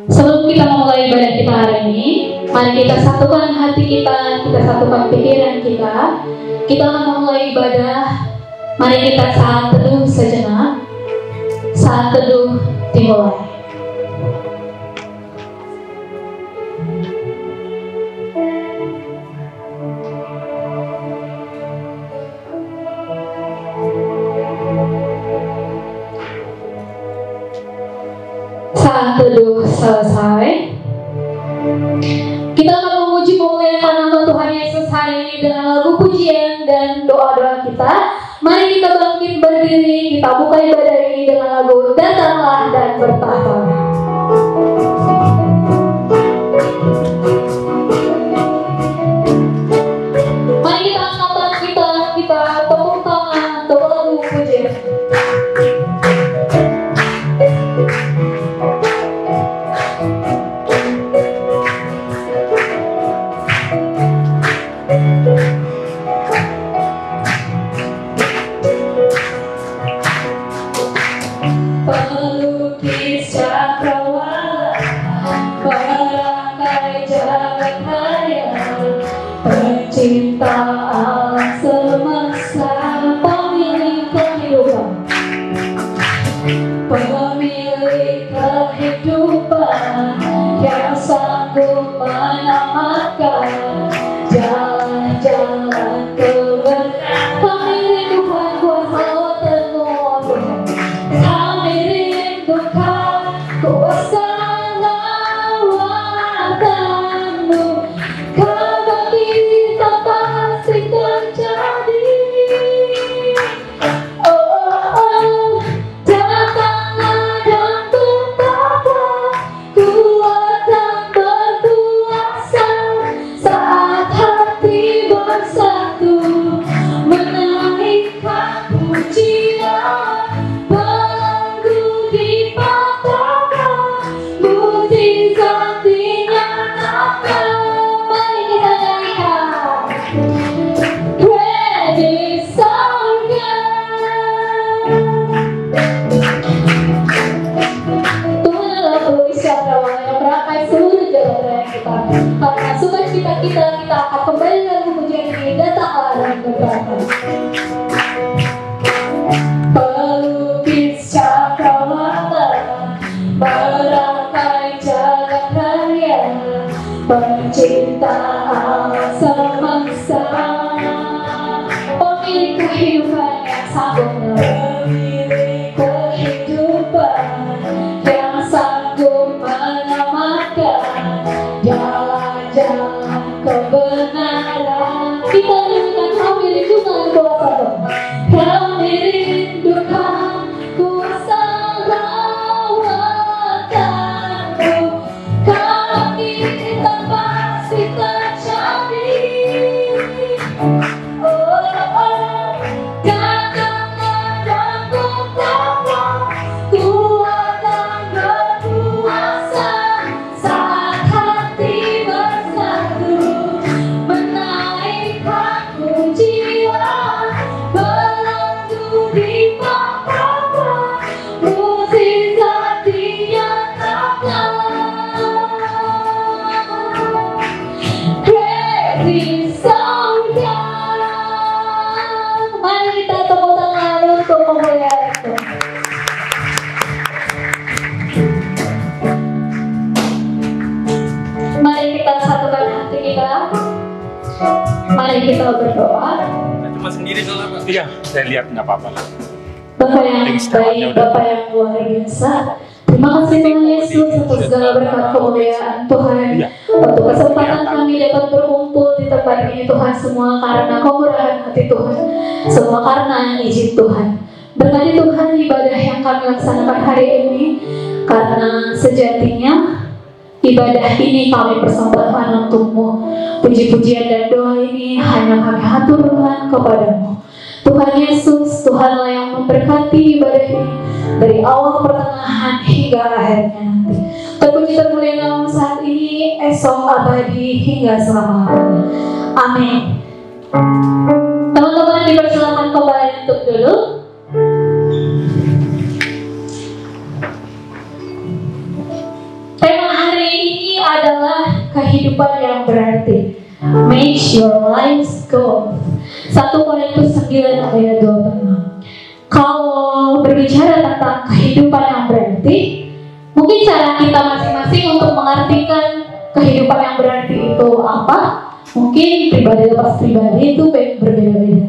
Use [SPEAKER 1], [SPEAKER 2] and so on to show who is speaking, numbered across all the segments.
[SPEAKER 1] Sebelum kita memulai ibadah kita hari ini, mari kita satukan hati kita satukan pikiran kita. Kita akan memulai ibadah. Mari kita saat teduh sejenak. Saat teduh dimulai. Saat teduh selesai, kita akan memuji memuliakan nama Tuhan Yesus hari ini dengan lagu pujian dan doa-doa kita. Mari kita bangkit berdiri, kita buka ibadah ini dengan lagu Datanglah dan Bertahtalah. Mari kita angkat kita tepuk tangan untuk lagu pujian. Pelukis cakrawala, merangkai jagat raya, pencinta alam semesta, pemilik kehidupan, pemilik kehidupan yang sanggup menyelamatkan jalan-jalan kebenaran. Kami rindukan kuasa tenun, kami rindukan kuasa lawatanmu. Kebangkitan pasti terjadi. Oh, datanglah dan tetaplah kuat dan berkuasa saat hati bersatu menaikkan pujian. Belenggu dipatahkan, mukjizat dinyatakan. Mari kita nyanyikan Ready Surga. Tuhan adalah pelukis cakrawala yang merangkai seluruh jalan raya kita. Karena sukacita kita akan kembali lagu pujian ini. Datanglah dan bertahtalah. Pelukis cakrawala, merangkai jagat raya, pencinta alam semesta, pemilik kehidupan yang sanggup pemilik kehidupan yang sanggup menyelamatkan jalan-jalan kebenaran. Kita rindukan kami rindukan kuasa Tuhan. Kami rindukan kuasa lawatanmu. Kami tak pasti terjadi. Oh, datanglah dan tetaplah kuat dan berkuasa saat hati bersatu menaikkan pujian. Belenggu dipatahkan, mukjizat dinyatakan. Ready Surga. Mari kita tepuk tangan untuk memuliakan Tuhan. Mari kita satukan hati kita. Mari kita berdoa.
[SPEAKER 2] Cuma sendiri soalnya Pak. Iya, saya lihat nggak apa-apa lah.
[SPEAKER 1] Bapak yang baik, Bapak yang luar biasa. Terima kasih Tuhan Yesus untuk segala berkat kemuliaan Tuhan. Untuk kesempatan kami dapat berkumpul di tempat ini Tuhan, semua karena kemurahan hati Tuhan, semua karena izin Tuhan. Berkati Tuhan ibadah yang kami laksanakan hari ini, karena sejatinya ibadah ini kami persembahkan untukmu. Puji-pujian dan doa ini hanya kami hatur Tuhan kepadamu. Tuhan Yesus, Tuhanlah yang memberkati ibadah ini dari awal pertengahan hingga akhirnya nanti. Terpuji termulia nama saat ini, esok abadi hingga selama-lamanya. Amin. Teman-teman dipersilakan kembali untuk duduk. Tema kehidupan yang berarti. Make your lives gold. 1 Korintus 9 ayat 26. Kalau berbicara tentang kehidupan yang berarti, mungkin cara kita masing-masing untuk mengartikan kehidupan yang berarti itu apa? Mungkin pribadi lepas pribadi itu berbeda-beda.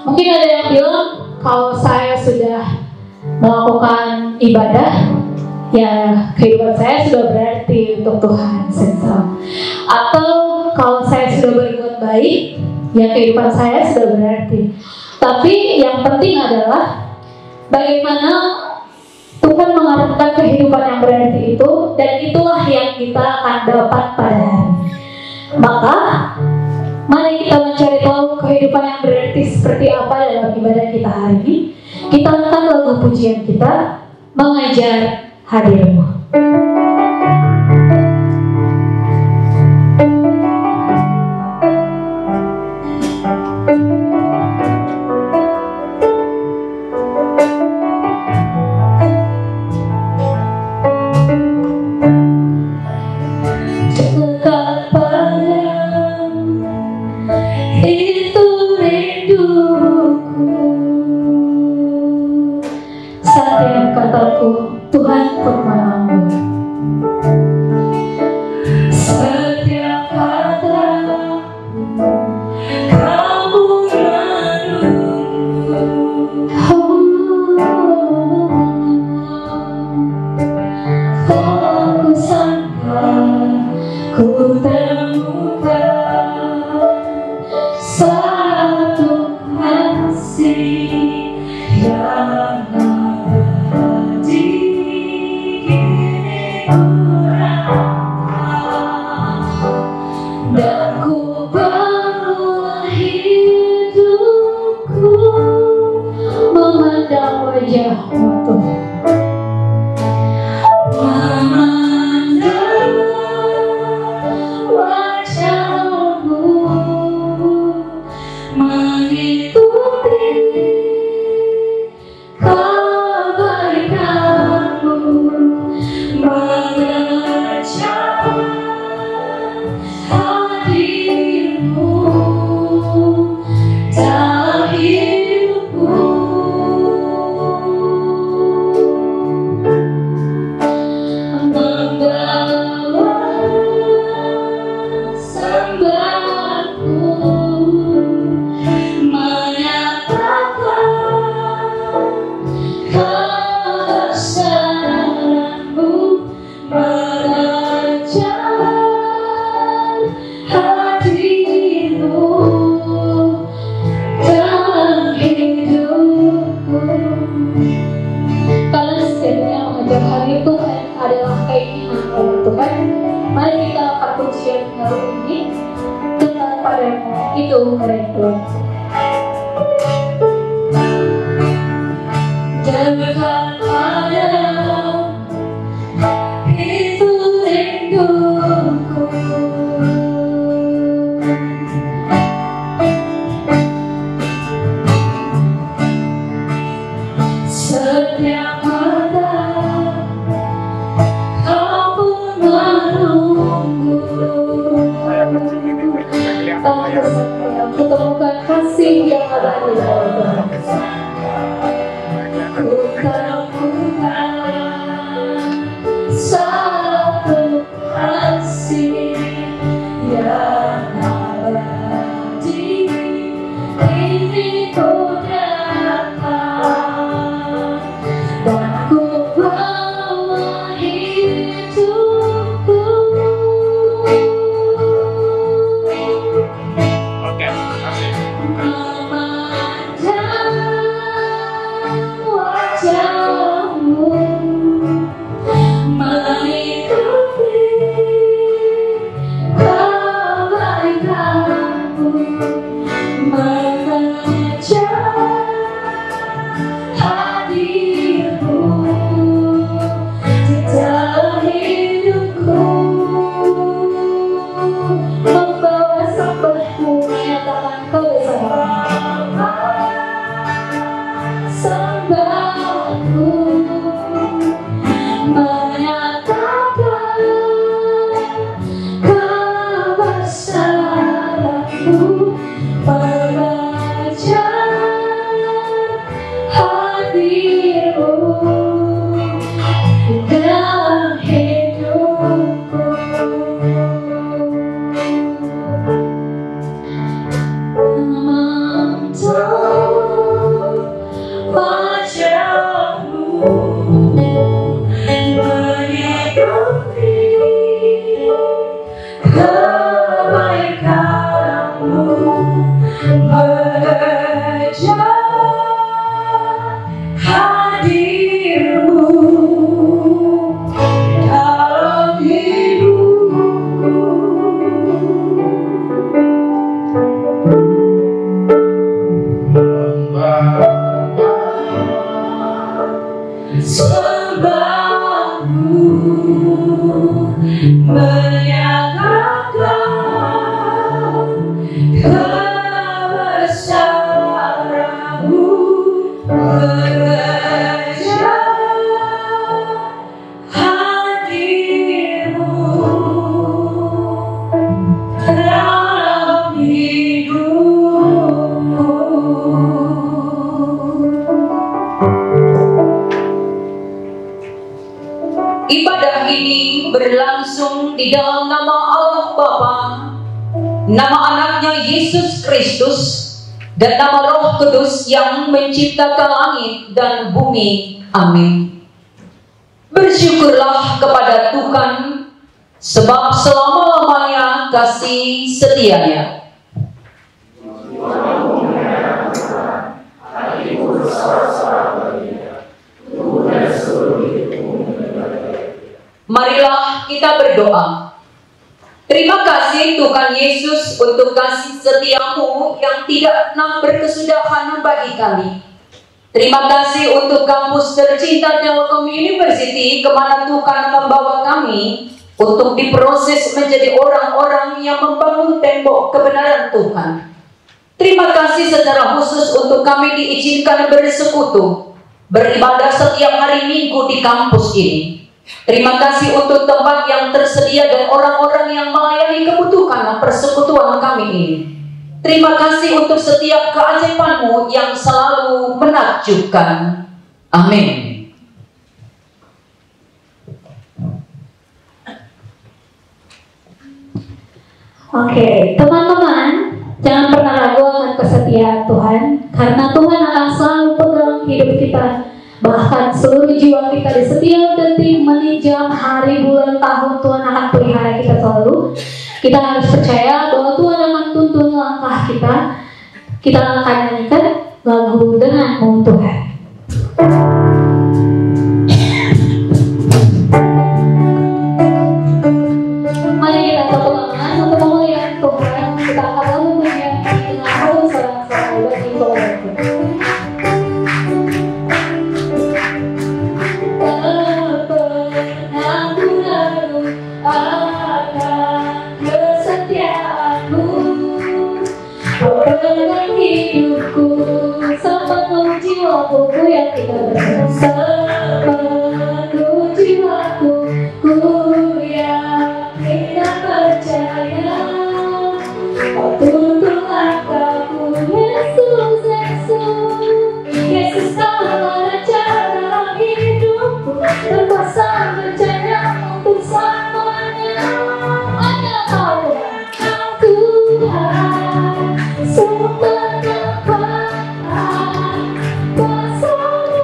[SPEAKER 1] Mungkin ada yang bilang kalau saya sudah melakukan ibadah, ya kehidupan saya sudah berarti untuk Tuhan sensal. Atau kalau saya sudah berbuat baik, ya kehidupan saya sudah berarti. Tapi yang penting adalah bagaimana Tuhan mengartikan kehidupan yang berarti itu, dan itulah yang kita akan dapat pada hari ini. Maka mari kita mencari tahu kehidupan yang berarti seperti apa dalam ibadah kita hari ini. Kita akan lagu pujian kita, Mengejar Hadir-Mu. Tuhan firman-Mu. Setiap kata Kamu menunggu. Ku sangka ku temukan satu kasih yang dan ku bawa hidupku memandang wajah-Mu, Tuhan. Memandang wajah-Mu, mengikuti kebaikan-Mu, mengejar hadir-Mu dalam hidupku. Membawa sambaranku, menyatakan kebesaran-Mu, mengejar hadir-Mu dalam hidupku. Karena setiapnya mengejar hadir Tuhan adalah keinginan oleh Tuhan. Mari kita angkat pujian baru ini, dekat padamu, itu rindu. Dekat padamu, itu rinduku. Setiap mata Kamu menunggu. Aku temukan kasih yang abadi dalam Tuhan. Ku temukan satu kasih yang abadi. Ini ku datang dan ku bawa hidupku.
[SPEAKER 2] Oke,
[SPEAKER 1] Memandang wajah
[SPEAKER 3] hadirmu dalam hidupku. Sembahmu menyatakan kebesaranmu, bekerja hadirmu dalam hidupku. Ibadah ini berlangsung di dalam nama Allah Bapa, nama anaknya Yesus Kristus, dan nama Roh Kudus yang menciptakan langit dan bumi. Amin. Bersyukurlah kepada Tuhan, sebab selama-lamanya kasih setianya. Marilah kita berdoa. Terima kasih Tuhan Yesus untuk kasih setiamu yang tidak pernah berkesudahan bagi kami. Terima kasih untuk kampus tercinta Telkom University, kemana Tuhan membawa kami untuk diproses menjadi orang-orang yang membangun tembok kebenaran Tuhan. Terima kasih secara khusus untuk kami diizinkan bersekutu, beribadah setiap hari Minggu di kampus ini. Terima kasih untuk tempat yang tersedia dan orang-orang yang melayani kebutuhan persekutuan kami ini. Terima kasih untuk setiap keajaiban-Mu yang selalu menakjubkan. Amin.
[SPEAKER 1] Oke, teman-teman, jangan pernah ragu akan kesetiaan Tuhan, karena Tuhan akan selalu pegang hidup kita. Bahkan seluruh jiwa kita di setiap detik, menit, jam, hari, bulan, tahun, Tuhan akan pelihara kita selalu. Kita harus percaya bahwa Tuhan akan tuntun langkah kita. Kita akan nyanyikan lagu Denganmu Tuhan. Mari kita tepuk tangan untuk memuliakan Tuhan. Kita akan lalu menyanyi dengan harum sorak-sorai bagi Tuhan. Dengan hidupku sepenuh jiwaku, ku yang tidak sepenuh jiwaku, ku yang tidak percaya. Kau tuntun langkahku, Yesus, Yesus, Yesus kau cara dalam hidupku, berkuasa berjaya untuk selamanya. Hanya kau Tuhan. Semua kekuatan, kuasa-Mu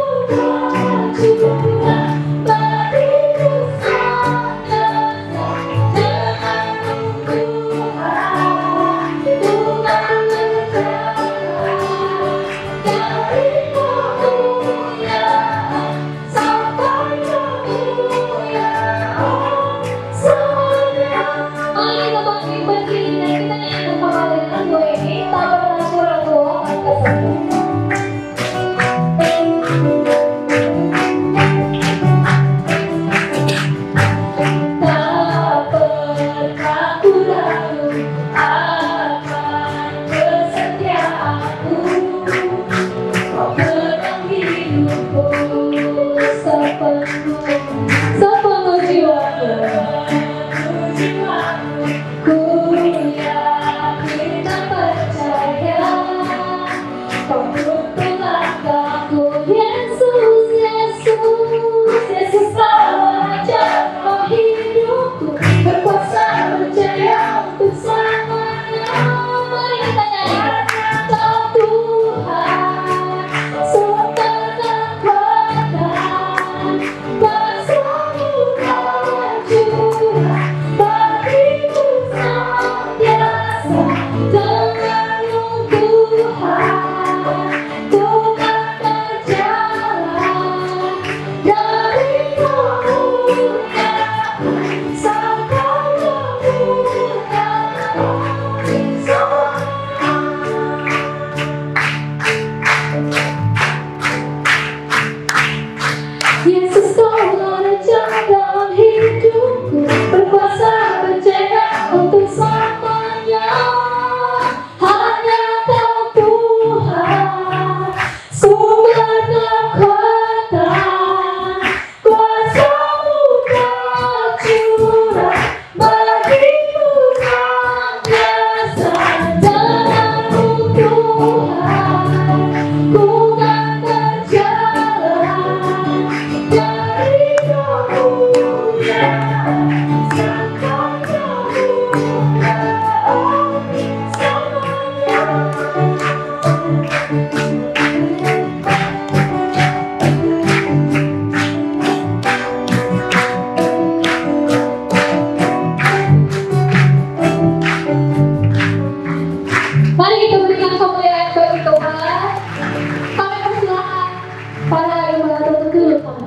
[SPEAKER 1] kekal.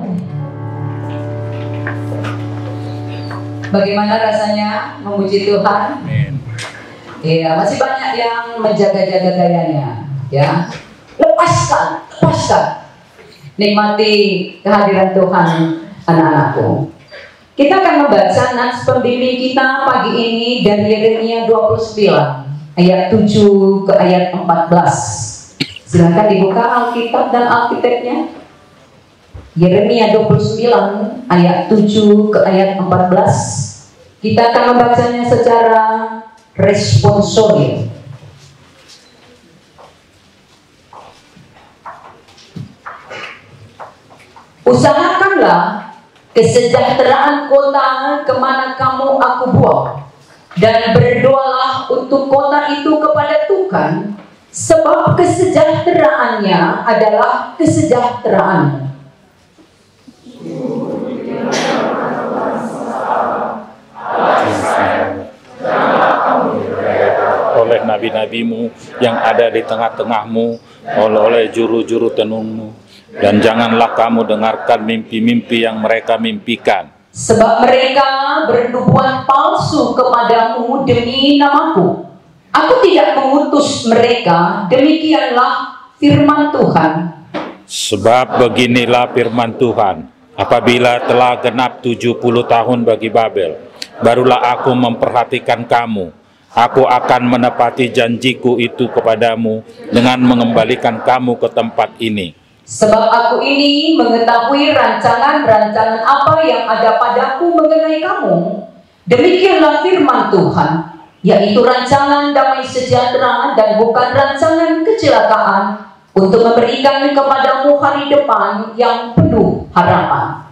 [SPEAKER 3] Bagaimana rasanya memuji Tuhan?
[SPEAKER 2] Amin.
[SPEAKER 3] Iya, masih banyak yang menjaga-jaga gayanya, ya. Lepaskan. Nikmati kehadiran Tuhan, anak-anakku. Kita akan membaca nats pembimbing kita pagi ini dari Yeremia 29 ayat 7 ke ayat 14. Silakan dibuka Alkitab dan Alkitabnya. Yeremia 29 ayat 7 ke ayat 14. Kita akan membacanya secara responsorial. Usahakanlah kesejahteraan kota kemana kamu aku buang, dan berdoalah untuk kota itu kepada Tuhan, sebab kesejahteraannya adalah kesejahteraan.
[SPEAKER 2] Oleh nabi-nabimu yang ada di tengah-tengahmu, oleh juru-juru tenunmu. Dan janganlah kamu dengarkan mimpi-mimpi yang mereka mimpikan.
[SPEAKER 3] Sebab mereka bernubuat palsu kepadamu demi namaku. Aku tidak mengutus mereka, demikianlah firman Tuhan.
[SPEAKER 2] Sebab beginilah firman Tuhan, apabila telah genap 70 tahun bagi Babel, barulah aku memperhatikan kamu. Aku akan menepati janjiku itu kepadamu dengan mengembalikan kamu ke tempat ini.
[SPEAKER 3] Sebab aku ini mengetahui rancangan-rancangan apa yang ada padaku mengenai kamu. Demikianlah firman Tuhan, yaitu rancangan damai sejahtera dan bukan rancangan kecelakaan, untuk memberikan kepadamu hari depan yang penuh harapan.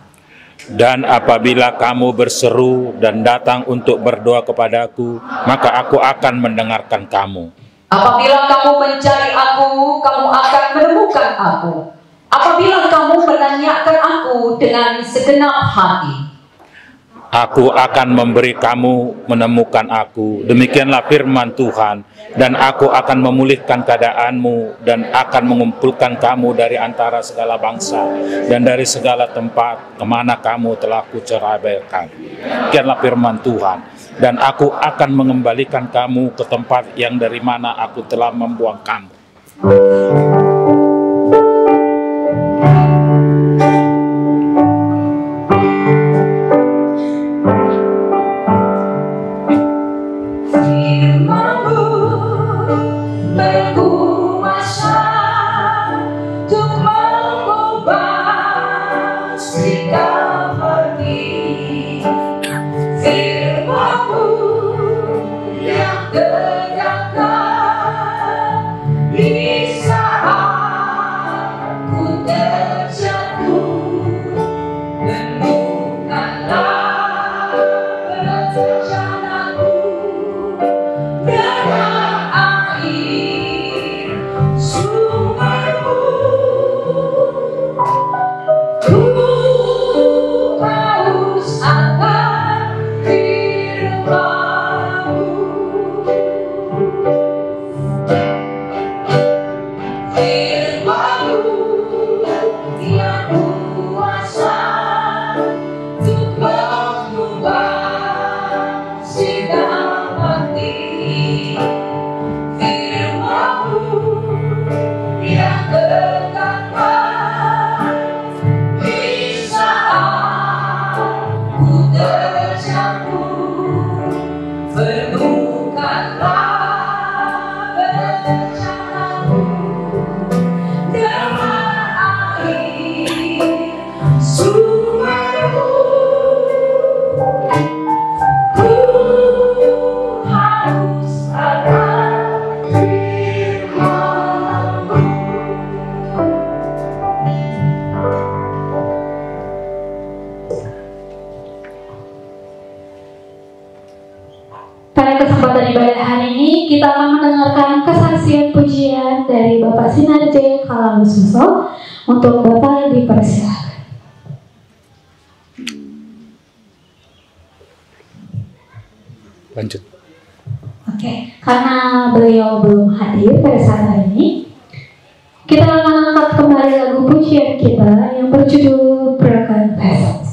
[SPEAKER 2] Dan apabila kamu berseru dan datang untuk berdoa kepadaku, maka aku akan mendengarkan kamu.
[SPEAKER 3] Apabila kamu mencari aku, kamu akan menemukan aku. Apabila kamu menanyakan aku dengan segenap hati.
[SPEAKER 2] Aku akan memberi kamu menemukan aku. Demikianlah firman Tuhan. Dan aku akan memulihkan keadaanmu dan akan mengumpulkan kamu dari antara segala bangsa dan dari segala tempat kemana kamu telah kuceraikan. Demikianlah firman Tuhan. Dan aku akan mengembalikan kamu ke tempat yang dari mana aku telah membuang kamu.
[SPEAKER 1] Pada kesempatan ibadah hari ini, kita akan mendengarkan kesaksian pujian dari Bapak Sinarje Kalalususo. Untuk Bapak dipersilakan.
[SPEAKER 2] Lanjut.
[SPEAKER 1] Oke, karena beliau belum hadir pada saat hari ini, kita akan angkat kembali lagu pujian kita yang berjudul Broken Vessels.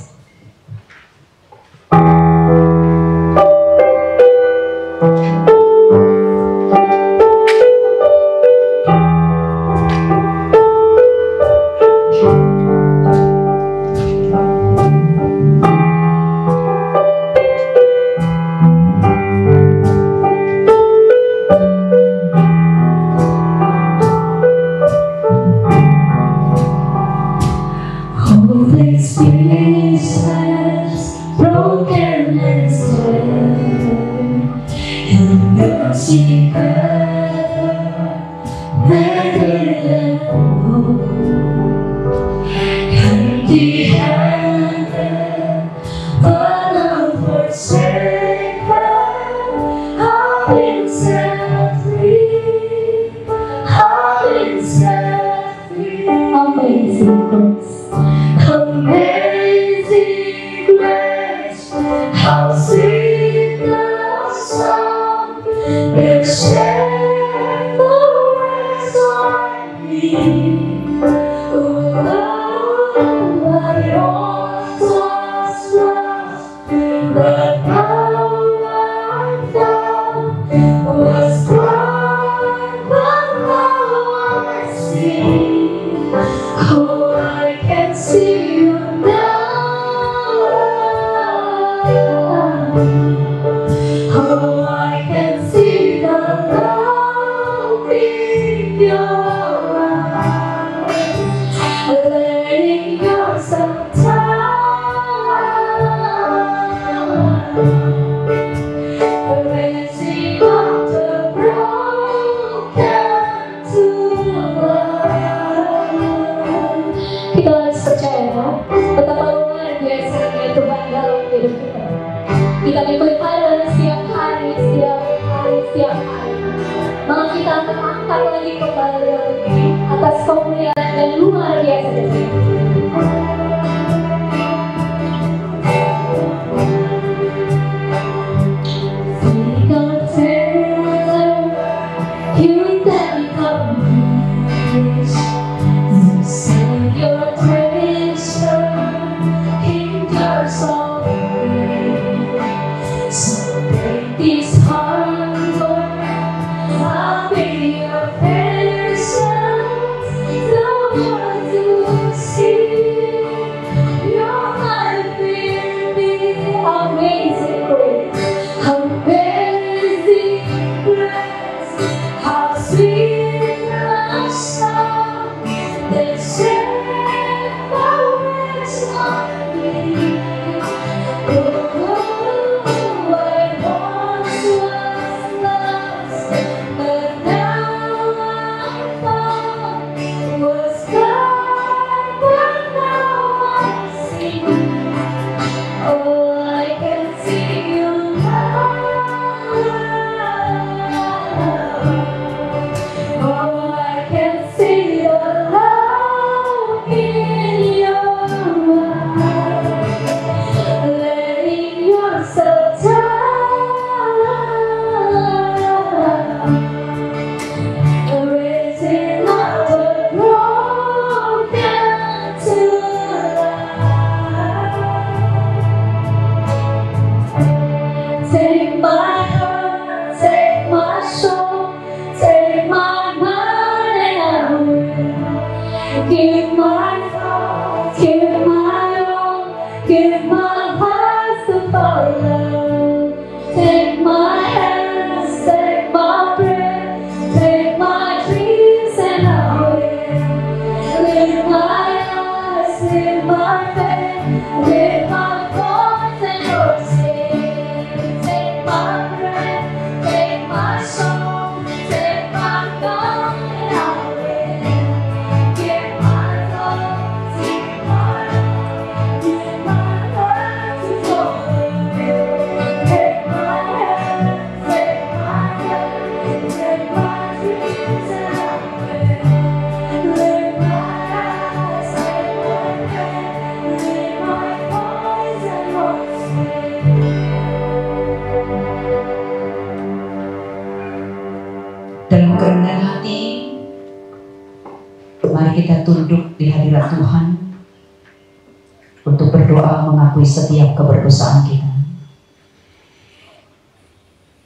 [SPEAKER 3] berdoa mengakui setiap keberdosaan kita.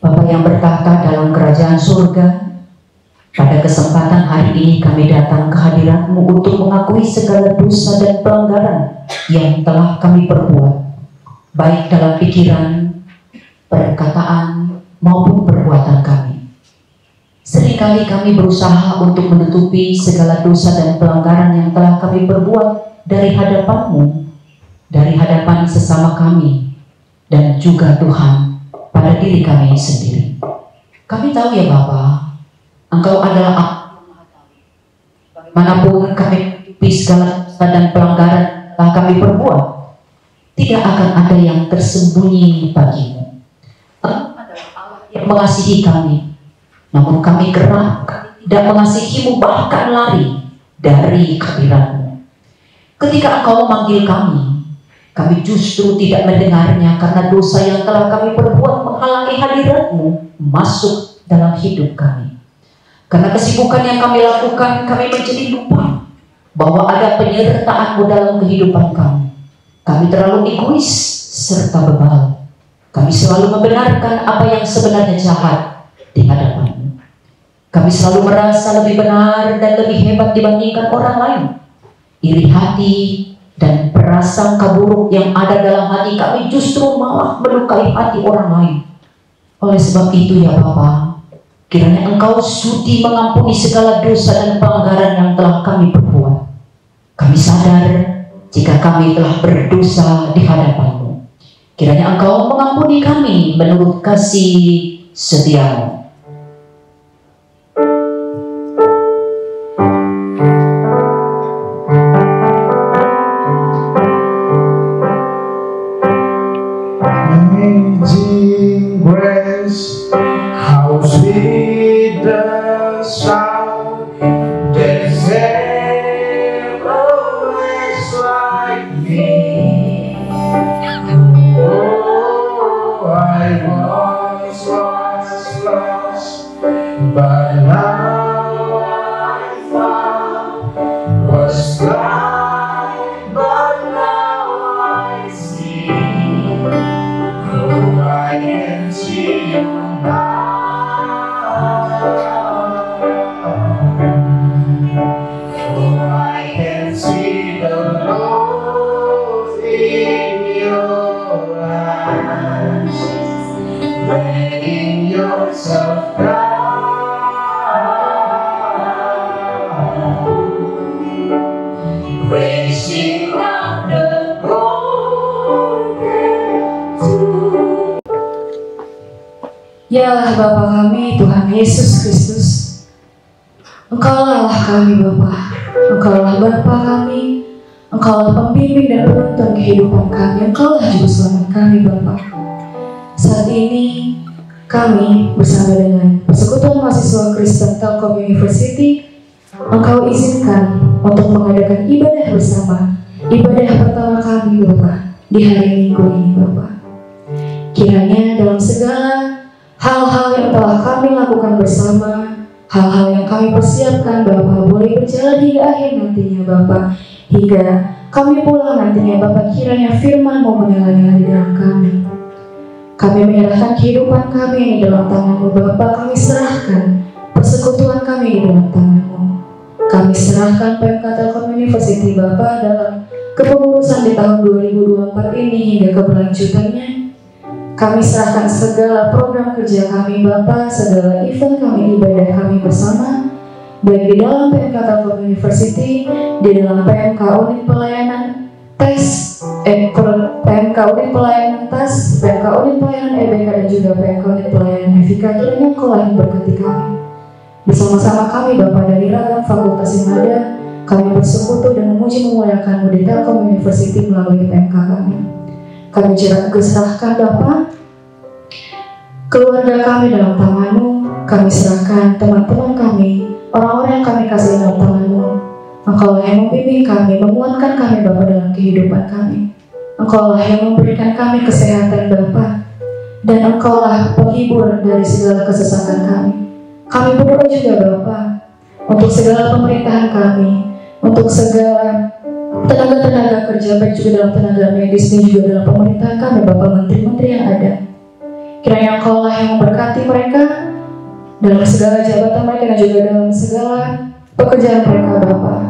[SPEAKER 3] Bapa yang bertahta dalam kerajaan surga, pada kesempatan hari ini kami datang ke hadirat-Mu untuk mengakui segala dosa dan pelanggaran yang telah kami perbuat, baik dalam pikiran, perkataan, maupun perbuatan kami. Seringkali kami berusaha untuk menutupi segala dosa dan pelanggaran yang telah kami perbuat dari hadapan-Mu, dari hadapan sesama kami, dan juga Tuhan pada diri kami sendiri. Kami tahu ya Bapa, Engkau adalah manapun kami menutupi segala dosa dan pelanggaran telah kami perbuat, tidak akan ada yang tersembunyi bagimu. Engkau adalah Allah yang mengasihi kami, namun kami kerap tidak mengasihi-Mu, bahkan lari dari hadirat-Mu. Ketika Engkau memanggil kami justru tidak mendengarnya karena dosa yang telah kami perbuat menghalangi hadirat-Mu masuk dalam hidup kami. Karena kesibukan yang kami lakukan, kami menjadi lupa bahwa ada penyertaan-Mu dalam kehidupan kami. Kami terlalu egois serta bebal. Kami selalu membenarkan apa yang sebenarnya jahat di hadapan-Mu. Kami selalu merasa lebih benar dan lebih hebat dibandingkan orang lain. Iri hati dan prasangka buruk yang ada dalam hati kami justru malah melukai hati orang lain. Oleh sebab itu ya Bapa, kiranya Engkau sudi mengampuni segala dosa dan pelanggaran yang telah kami perbuat. Kami sadar jika kami telah berdosa di hadapan-Mu. Kiranya Engkau mengampuni kami menurut kasih setia-Mu.
[SPEAKER 4] How sweet the sound that saved a wretch like me. Oh, I once was lost, but now I found. Was blind, but now I see. Oh, I can see You now. Oh, I can see the Lord in Your eyes, letting Yourself down, raising up the broken to.
[SPEAKER 1] Ya Bapa kami, Tuhan Yesus Kristus, Engkaulah Allah kami Bapa, Engkaulah Bapa kami, Engkaulah pembimbing dan penuntun kehidupan kami, Engkaulah juru selamat kami Bapa. Saat ini kami bersama dengan Persekutuan Mahasiswa Kristen Telkom University, Engkau izinkan untuk mengadakan ibadah bersama, ibadah pertama kami Bapa di hari Minggu ini Bapa. Kiranya dalam segala hal-hal yang telah kami lakukan bersama, hal-hal yang kami persiapkan Bapa, boleh berjalan hingga akhir nantinya Bapa, hingga kami pulang nantinya Bapa, kiranya firman-Mu menyala-nyala di dalam kami. Kami menyerahkan kehidupan kami ini dalam tangan-Mu Bapa, kami serahkan persekutuan kami di dalam tangan-Mu. Kami serahkan PMK Telkom University Bapa dalam kepengurusan di tahun 2024 ini hingga keberlanjutannya. Kami serahkan segala program kerja kami Bapa, segala event kami, ibadah kami bersama, baik di dalam PMK Telkom University, di dalam PMK Unit Pelayanan TAS, PMK Unit Pelayanan TAS, PMK Unit Pelayanan EBK, dan juga PMK Unit Pelayanan FIK. Kiranya Engkau yang berkati kami. Bersama-sama kami Bapa dari ragam fakultas yang ada, kami bersekutu dan memuji memuliakan-Mu di Telkom University melalui PMK kami. Kami serahkan Bapa keluarga kami dalam tangan-Mu. Kami serahkan teman-teman kami, orang-orang yang kami kasih dalam tangan-Mu. Engkaulah yang membimbing kami, menguatkan kami Bapa dalam kehidupan kami. Engkaulah yang memberikan kami kesehatan Bapa, dan Engkaulah penghibur dari segala kesesatan kami. Kami berdoa juga Bapa untuk segala pemerintahan kami, untuk segala tenaga-tenaga kerja, baik juga dalam tenaga medis dan juga dalam pemerintahan kami, Bapak Menteri-Menteri yang ada. Kiranya Engkau lah yang memberkati mereka dalam segala jabatan mereka dan juga dalam segala pekerjaan mereka, Bapak.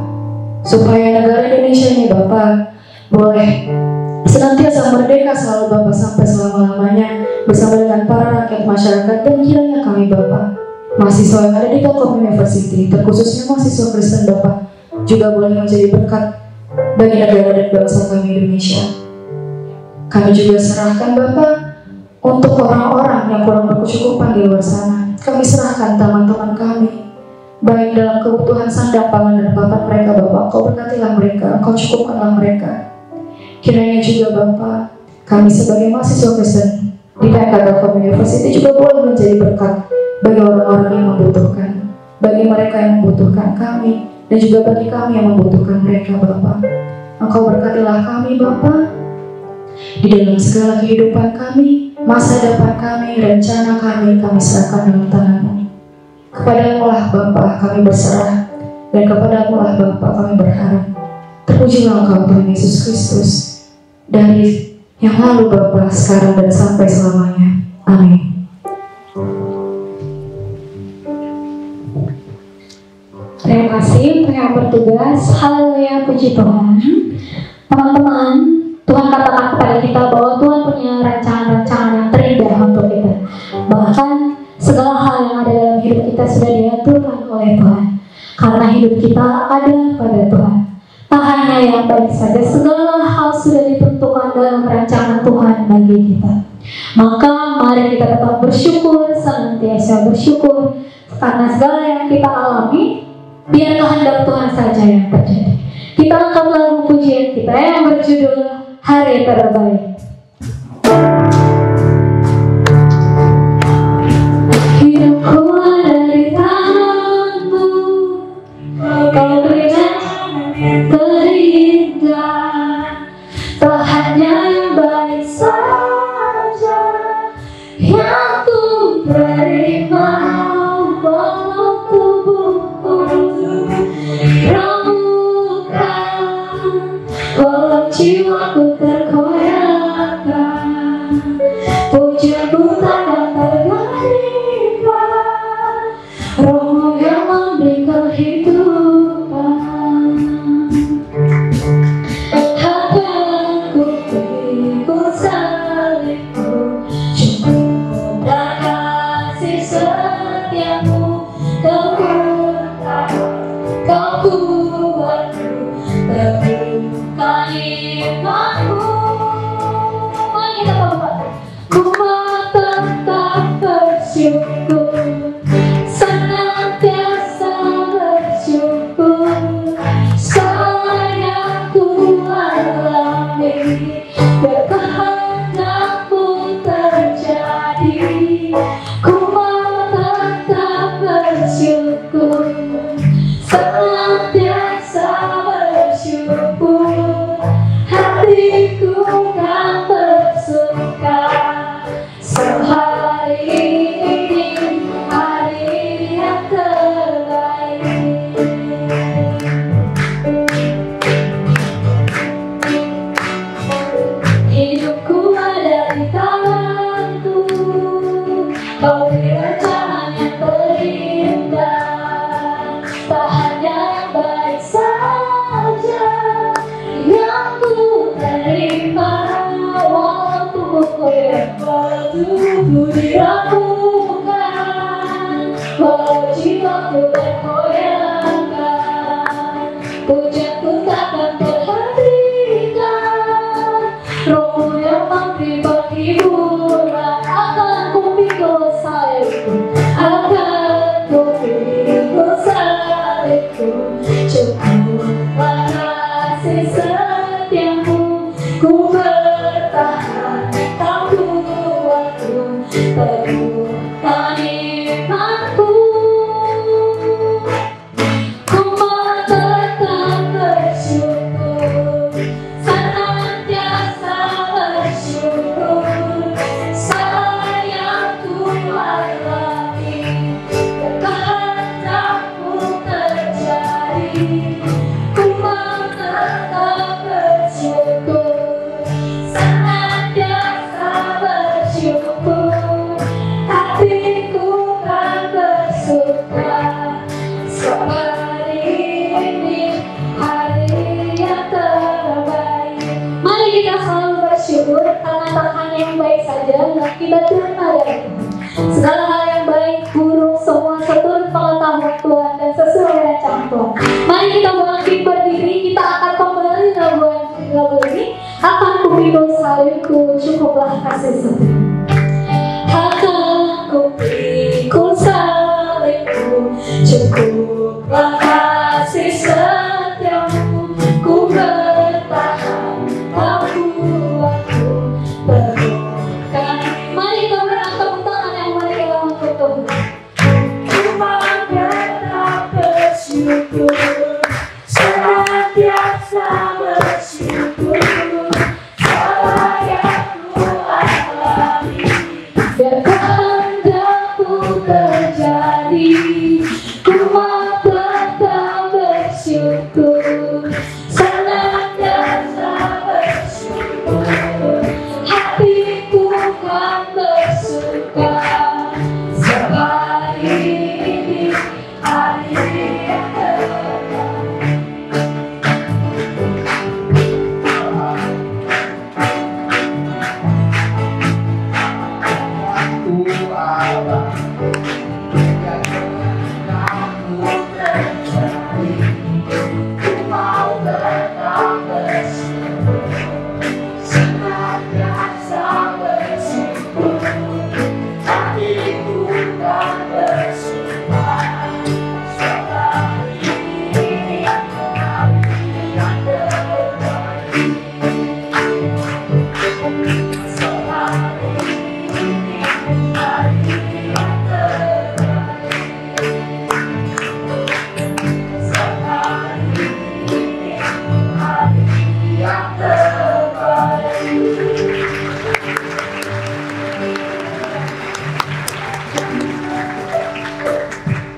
[SPEAKER 1] Supaya negara Indonesia ini, Bapak, boleh senantiasa merdeka selalu, Bapak, sampai selama-lamanya bersama dengan para rakyat masyarakat. Dan kiranya kami, Bapak, mahasiswa yang ada di Telkom University, terkhususnya mahasiswa Kristen, Bapak, juga boleh menjadi berkat bagi negara dan bangsa kami Indonesia. Kami juga serahkan, Bapak, untuk orang-orang yang kurang berkecukupan di luar sana. Kami serahkan teman-teman kami, baik dalam kebutuhan sandang, pangan, dan papan mereka, Bapak. Engkau berkatilah mereka, Engkau cukupkanlah mereka. Kiranya juga, Bapak, kami sebagai mahasiswa Kristen di PMK Telkom University juga boleh menjadi berkat bagi orang-orang yang membutuhkan, bagi mereka yang membutuhkan kami, dan juga bagi kami yang membutuhkan mereka, Bapak. Engkau berkatilah kami, Bapak, di dalam segala kehidupan kami, masa depan kami, rencana kami serahkan dalam tangan-Mu. Kepadamu lah, Bapak, kami berserah, dan kepadamu lah, Bapak, kami berharap. Terpujilah Engkau, Tuhan Yesus Kristus, dari yang lalu, Bapak, sekarang dan sampai selamanya. Amin.
[SPEAKER 5] Terima kasih untuk yang bertugas. Haleluya, puji Tuhan. Teman-teman, Tuhan katakan kepada kita bahwa Tuhan punya rancangan-rancangan yang terindah untuk kita. Bahkan segala hal yang ada dalam hidup kita sudah diaturkan oleh Tuhan. Karena hidup kita ada pada Tuhan. Tak hanya yang baik saja, segala hal sudah ditentukan dalam rancangan Tuhan bagi kita. Maka mari kita tetap bersyukur, senantiasa bersyukur. Karena segala yang kita alami, biar kehendak Tuhan saja yang terjadi. Kita angkat lagu pujian kita yang berjudul Hari Terbaik. Hidupku ada di tangan-Mu, Kau berikan terindah. Tak hanya yang baik saja yang ku terima, walau tubuhku walau jiwaku terkoyakkan, pujianku takkan tergantikan, Roh-Mu yang memberi kehidupan. Akan ku pikul salibku, cukup dan kasih setiamu, Kau berkata, Kau kuatku, teguhkan imanku. Mari kita Bapak, ku tetap bersyukur, senantiasa bersyukur. Saya ku alami, biar kehendak-Mu terjadi. Ku tetap bersyukur, senantiasa bersyukur. Hatiku kan bersuka, sehari ini hari yang terbaik. bersyukur karena tak hanya yang baik saja yang kita terima dari Tuhan. Segala hal yang baik, buruk, semua seturut pengetahuan Tuhan dan sesuai rancangan Tuhan. Mari kita bangkit berdiri, kita akan kembali lagu ini. Akan kupikul salibku, cukuplah kasih setia. Akan kupikul salibku, cukuplah kasih setiamu. Ku bertahan, aku teguhkan. Mari kita berikan tepuk tangan yang meriah untuk Tuhan. Ku mau tetap bersyukur, senantiasa bersyukur. Segala yang ku alami, biar kehendakmu terjadi. Ku mau tetap bersyukur, senantiasa bersyukur. Hatiku kan bersuka, sebab ini hari yang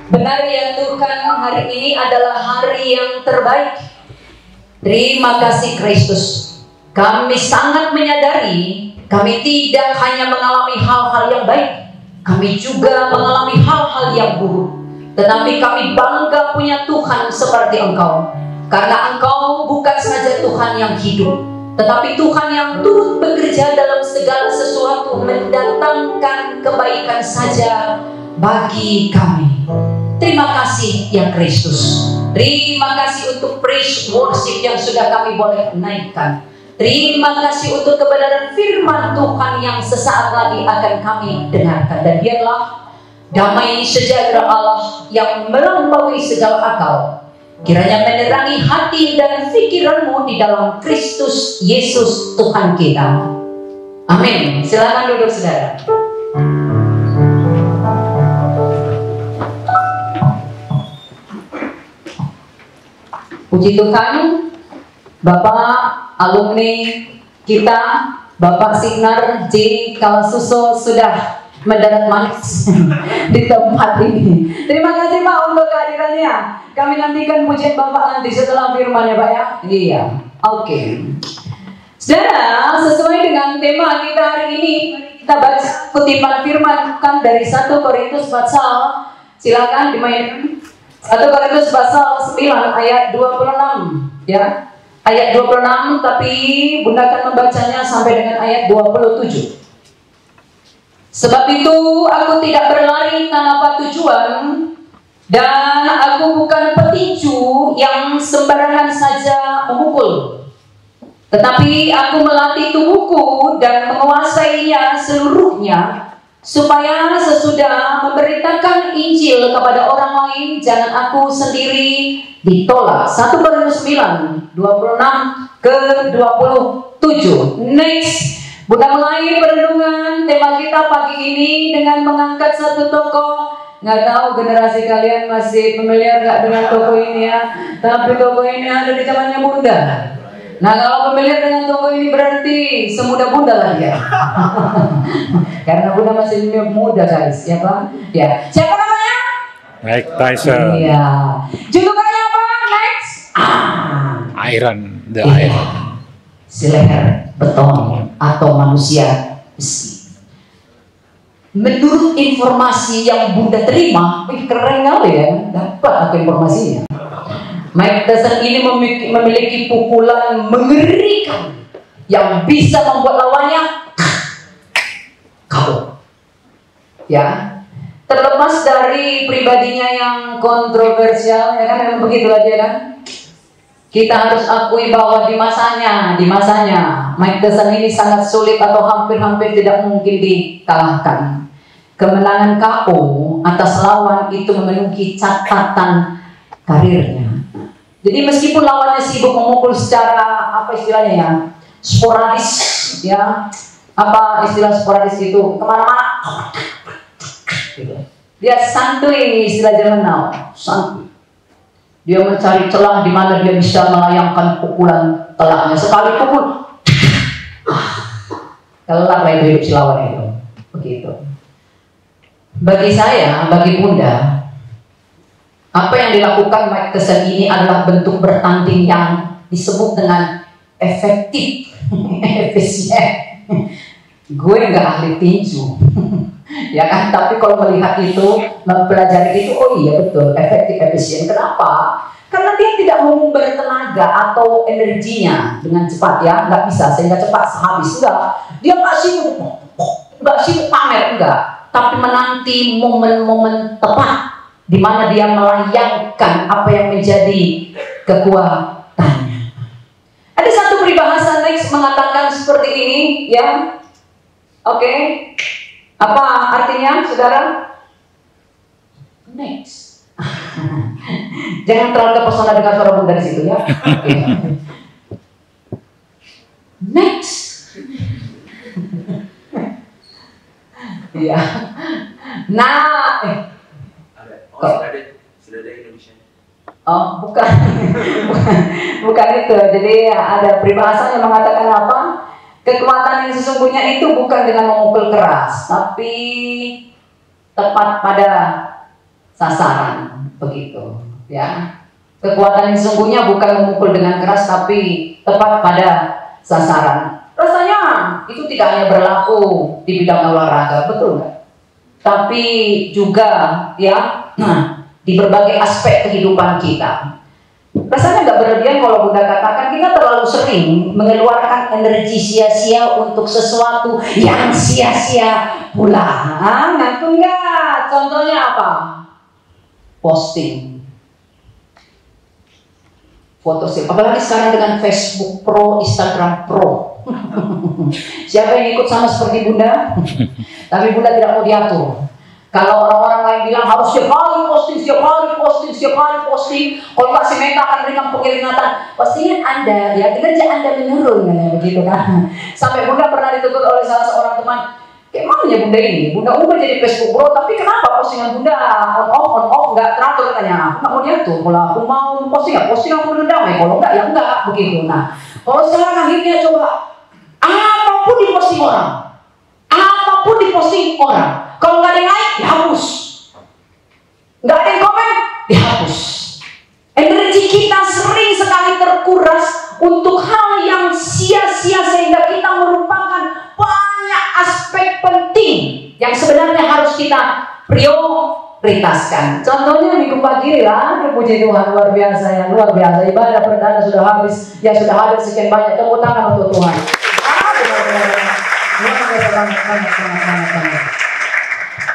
[SPEAKER 3] Benar ya Tuhan, hari ini adalah hari yang terbaik. Terima kasih Kristus. Kami sangat menyadari kami tidak hanya mengalami hal-hal yang baik, kami juga mengalami hal-hal yang buruk. Tetapi kami bangga punya Tuhan seperti Engkau. Karena Engkau bukan saja Tuhan yang hidup, tetapi Tuhan yang turut bekerja dalam segala sesuatu, mendatangkan kebaikan saja bagi kami. Terima kasih ya Kristus. Terima kasih untuk praise worship yang sudah kami boleh naikkan. Terima kasih untuk kebenaran firman Tuhan yang sesaat lagi akan kami dengarkan. Dan biarlah damai sejahtera Allah yang melampaui segala akal kiranya menerangi hati dan pikiranmu di dalam Kristus Yesus Tuhan kita. Amin. Silakan duduk saudara. Puji Tuhan, Bapak alumni kita, Bapak Signar J. Kalasuso sudah mendarat manis di tempat ini. Terima kasih Pak untuk kehadirannya. Kami nantikan pujian Bapak nanti setelah firman ya Pak ya. Iya, oke. Saudara, sesuai dengan tema kita hari ini, kita baca kutipan firman kan dari 1 Korintus pasal, silakan dimainkan. 1 Korintus pasal 9 ayat 26 ya. Ayat 26 tapi Bunda akan membacanya sampai dengan ayat 27. Sebab itu aku tidak berlari tanpa tujuan dan aku bukan petinju yang sembarangan saja memukul. Tetapi aku melatih tubuhku dan menguasainya seluruhnya, supaya sesudah memberitakan Injil kepada orang lain, jangan aku sendiri ditolak. 1 Korintus 9, 26 ke 27. Next, Bunda mulai perenungan tema kita pagi ini dengan mengangkat satu tokoh. Nggak tahu generasi kalian masih familiar nggak dengan tokoh ini ya, tapi tokoh ini ada di zamannya Bunda. Nah kalau familiar dengan tokoh ini berarti semuda Bunda lah ya. Karena Bunda masih muda guys, ya Pak? Ya. Siapa namanya?
[SPEAKER 2] Mike Tyson.
[SPEAKER 3] Iya. Julukannya apa? Next.
[SPEAKER 2] Iron, the
[SPEAKER 3] Iya.
[SPEAKER 2] Iron.
[SPEAKER 3] Si leher beton atau manusia besi. Menurut informasi yang Bunda terima, keren kali ya, dapat aku informasinya. Mike Tyson ini memiliki pukulan mengerikan Yang bisa membuat lawannya kabur. Ya, terlepas dari pribadinya yang kontroversial, ya kan, memang begitulah dia kan. Kita harus akui bahwa di masanya Mike Tyson ini sangat sulit atau hampir-hampir tidak mungkin dikalahkan. Kemenangan KO atas lawan itu memenuhi catatan karirnya. Jadi meskipun lawannya sibuk memukul secara apa istilahnya ya, sporadis ya, apa istilah sporadis itu, kemana-mana, dia santuy, istilah zaman now, santuy. Dia mencari celah di mana dia bisa melayangkan pukulan telaknya. Sekali pukul, kelar itu hidup si lawan itu. Begitu. Bagi saya, bagi Bunda, apa yang dilakukan Mike Tyson ini adalah bentuk bertanding yang disebut dengan efektif, efisien. Gue nggak ahli tinju, ya kan? Tapi kalau melihat itu, mempelajari itu, oh iya betul, efektif, efisien. Kenapa? Karena dia tidak mengumbar tenaga atau energinya dengan cepat, ya, nggak bisa sehingga cepat habis, enggak. Dia nggak sibuk pamer, enggak. Tapi menanti momen-momen tepat di mana dia melayangkan apa yang menjadi kekuatannya. Ada satu peribahasa next mengatakan seperti ini, ya. Oke. Apa artinya, saudara? Next. Jangan terlalu terpesona dengan suara Bunda di situ, ya. Okay. Next. Iya. Nah,
[SPEAKER 6] sudah ada Indonesia.
[SPEAKER 3] Oh, bukan. bukan itu. Jadi ada peribahasa yang mengatakan apa? Kekuatan yang sesungguhnya itu bukan dengan memukul keras, tapi tepat pada sasaran, begitu, ya. Kekuatan yang sesungguhnya bukan memukul dengan keras, tapi tepat pada sasaran. Rasanya itu tidak hanya berlaku di bidang olahraga, betul nggak? Tapi juga, ya, di berbagai aspek kehidupan kita. Rasanya nggak berlebihan kalau Bunda katakan kita terlalu sering mengeluarkan energi sia-sia untuk sesuatu yang sia-sia pula. Ngaku nggak? Contohnya apa? Posting foto sih. Apalagi sekarang dengan Facebook Pro, Instagram Pro. Siapa yang ikut sama seperti Bunda? Tapi Bunda tidak mau diatur. Kalau orang-orang lain bilang harus setiap hari posting, kalau nggak si Meta akan berikan pengeringatan, postingan Anda, ya kinerja Anda menurun, ya, begitu kan? Sampai Bunda pernah ditegur oleh salah seorang teman, kayak mana ya Bunda ini? Bunda ubah jadi Facebook Pro, tapi kenapa postingan Bunda on off nggak teratur katanya? Aku nggak mau diatur. Kalau aku mau posting aku udah damai. Kalau nggak ya nggak, begitu. Nah, kalau sekarang akhirnya coba apapun diposting orang. Kalau nggak ada yang like, dihapus. Nggak ada yang komen, dihapus. Energi kita sering sekali terkuras untuk hal yang sia-sia sehingga kita merupakan banyak aspek penting yang sebenarnya harus kita prioritaskan. Contohnya minggu pagi lah, puji Tuhan, luar biasa ya, luar biasa. Ibadah perdana sudah habis, ya sudah ada sekian banyak, tepuk tangan untuk Tuhan.